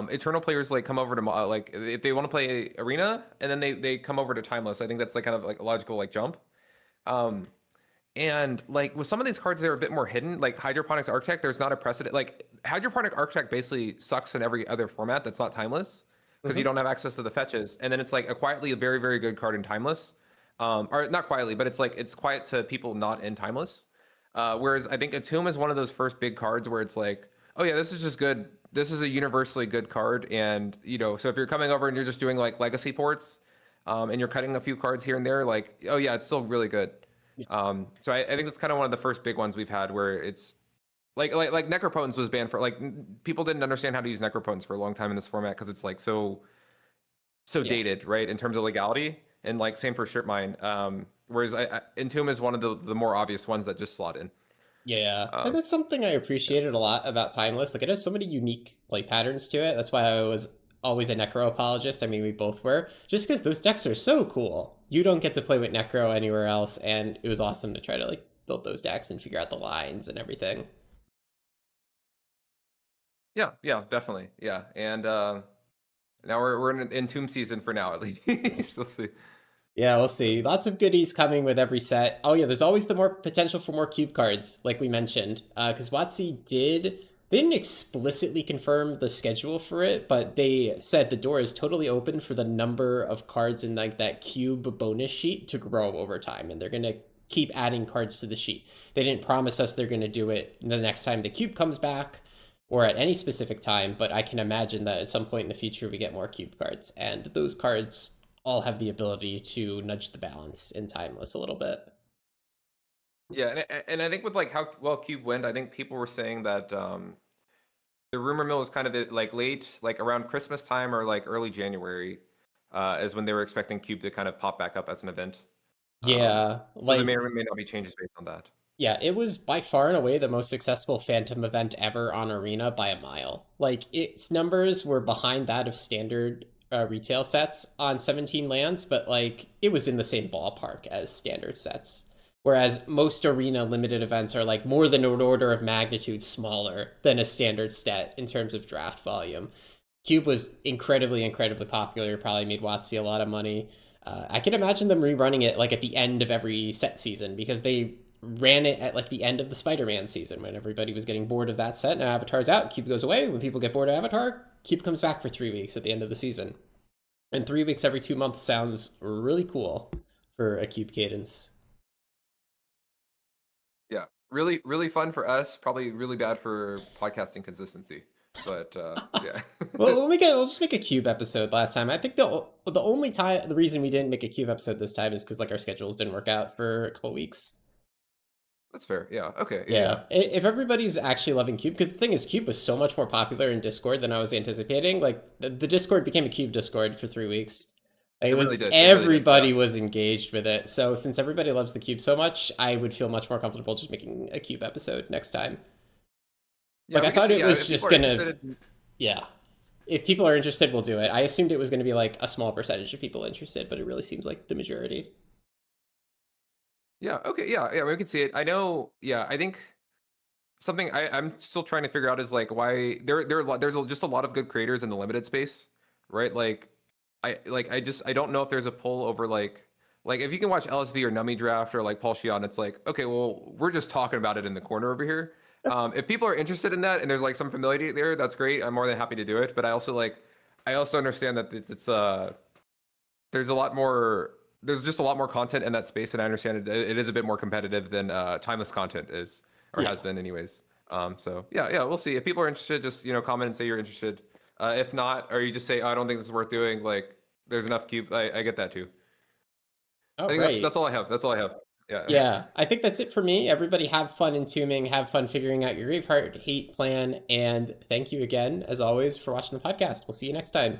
Speaker 2: Eternal players like come over to like if they want to play Arena and then they come over to Timeless. I think that's like kind of like a logical like jump. Um, and like with some of these cards, they're a bit more hidden. Like Hydroponics Architect, there's not a precedent. Like Hydroponic Architect basically sucks in every other format that's not Timeless because you
Speaker 1: Hmm.
Speaker 2: don't have access to the fetches. And then it's like a quietly a very very good card in Timeless, or not quietly, but it's like it's quiet to people not in Timeless. Whereas I think Entomb is one of those first big cards where it's like, oh yeah, this is just good. This is a universally good card, and so if you're coming over and you're just doing like legacy ports, and you're cutting a few cards here and there, like, oh yeah, it's still really good. So I think that's kind of one of the first big ones we've had where it's like Necropotence was banned for like people didn't understand how to use Necropotence for a long time in this format because it's like so
Speaker 1: Yeah.
Speaker 2: dated, right, in terms of legality, and like same for Strip Mine. Whereas Entomb is one of the more obvious ones that just slot in.
Speaker 1: Yeah, and
Speaker 2: Um,
Speaker 1: that's something I
Speaker 2: yeah.
Speaker 1: appreciated a lot about Timeless. Like it has so many unique play patterns to it. That's why I was always a Necro apologist. I mean, we both were. Just because those decks are so cool. You don't get to play with Necro anywhere else, and it was awesome to try to like build those decks and figure out the lines and everything.
Speaker 2: Yeah, yeah, definitely. Yeah. And now we're in Entomb season for now at least. We'll see.
Speaker 1: Yeah, we'll see. Lots of goodies coming with every set. Oh yeah, there's always the more potential for more cube cards, like we mentioned. Because WotC they didn't explicitly confirm the schedule for it, but they said the door is totally open for the number of cards in like that cube bonus sheet to grow over time, and they're gonna keep adding cards to the sheet. They didn't promise us they're gonna do it the next time the cube comes back, or at any specific time, but I can imagine that at some point in the future we get more cube cards, and those cards all have the ability to nudge the balance in Timeless a little bit.
Speaker 2: Yeah, and I think with like how well Cube went, I think people were saying that the rumor mill was kind of like late, like around Christmas time or like early January, is when they were expecting Cube to kind of pop back up as an event.
Speaker 1: Yeah,
Speaker 2: So there
Speaker 1: like
Speaker 2: may not be changes based on that.
Speaker 1: yeah, it was by far and away the most successful Phantom event ever on Arena by a mile. Like its numbers were behind that of standard retail sets on 17 lands, but like it was in the same ballpark as standard sets. Whereas most arena limited events are like more than an order of magnitude smaller than a standard set in terms of draft volume. Cube was incredibly, incredibly popular. Probably made WotC a lot of money. I can imagine them rerunning it like at the end of every set season because they ran it at like the end of the Spider-Man season when everybody was getting bored of that set. Now Avatar's out, Cube goes away. When people get bored of Avatar, Cube comes back for 3 weeks at the end of the season. And 3 weeks every 2 months sounds really cool for a Cube cadence.
Speaker 2: Yeah, really, really fun for us. Probably really bad for podcasting consistency. But yeah,
Speaker 1: Well, we'll just make a Cube episode last time. I think the only time the reason we didn't make a Cube episode this time is because like our schedules didn't work out for a couple weeks.
Speaker 2: that's fair. Yeah. Okay. Yeah. Yeah.
Speaker 1: Yeah, if everybody's actually loving Cube, because the thing is, Cube was so much more popular in Discord than I was anticipating. Like the Discord became a Cube Discord for 3 weeks. Like,
Speaker 2: It
Speaker 1: it
Speaker 2: really
Speaker 1: was
Speaker 2: did. It really did. Yeah.
Speaker 1: everybody was engaged with it. So since everybody loves the Cube so much, I would feel much more comfortable just making a Cube episode next time.
Speaker 2: Yeah.
Speaker 1: Like I
Speaker 2: We can
Speaker 1: thought
Speaker 2: see.
Speaker 1: it
Speaker 2: Yeah.
Speaker 1: was
Speaker 2: If
Speaker 1: just
Speaker 2: people are
Speaker 1: gonna,
Speaker 2: interested in,
Speaker 1: yeah. If people are interested, we'll do it. I assumed it was gonna be like a small percentage of people interested, but it really seems like the majority.
Speaker 2: yeah. Okay. Yeah. Yeah. We can see it. I know. Yeah. I think something I'm still trying to figure out is like why there's just a lot of good creators in the limited space, right? I don't know if there's a pull over like if you can watch LSV or Nummy Draft or like Paul Shion, it's like okay, well we're just talking about it in the corner over here. If people are interested in that and there's like some familiarity there, that's great. I'm more than happy to do it. But I also understand that it's there's a lot more there's just a lot more content in that space, and I understand it is a bit more competitive than timeless content is or
Speaker 1: Yeah.
Speaker 2: has been anyways. So yeah, yeah, we'll see. If people are interested, just comment and say you're interested. If not, or you just say, oh, I don't think this is worth doing. Like, there's enough cube. I get that too.
Speaker 1: Oh,
Speaker 2: I think that's
Speaker 1: great.
Speaker 2: all I have. That's all I have. Yeah.
Speaker 1: Yeah, I think that's it for me. Everybody have fun entombing, have fun figuring out your Graveheart hate plan, and thank you again, as always, for watching the podcast. We'll see you next time.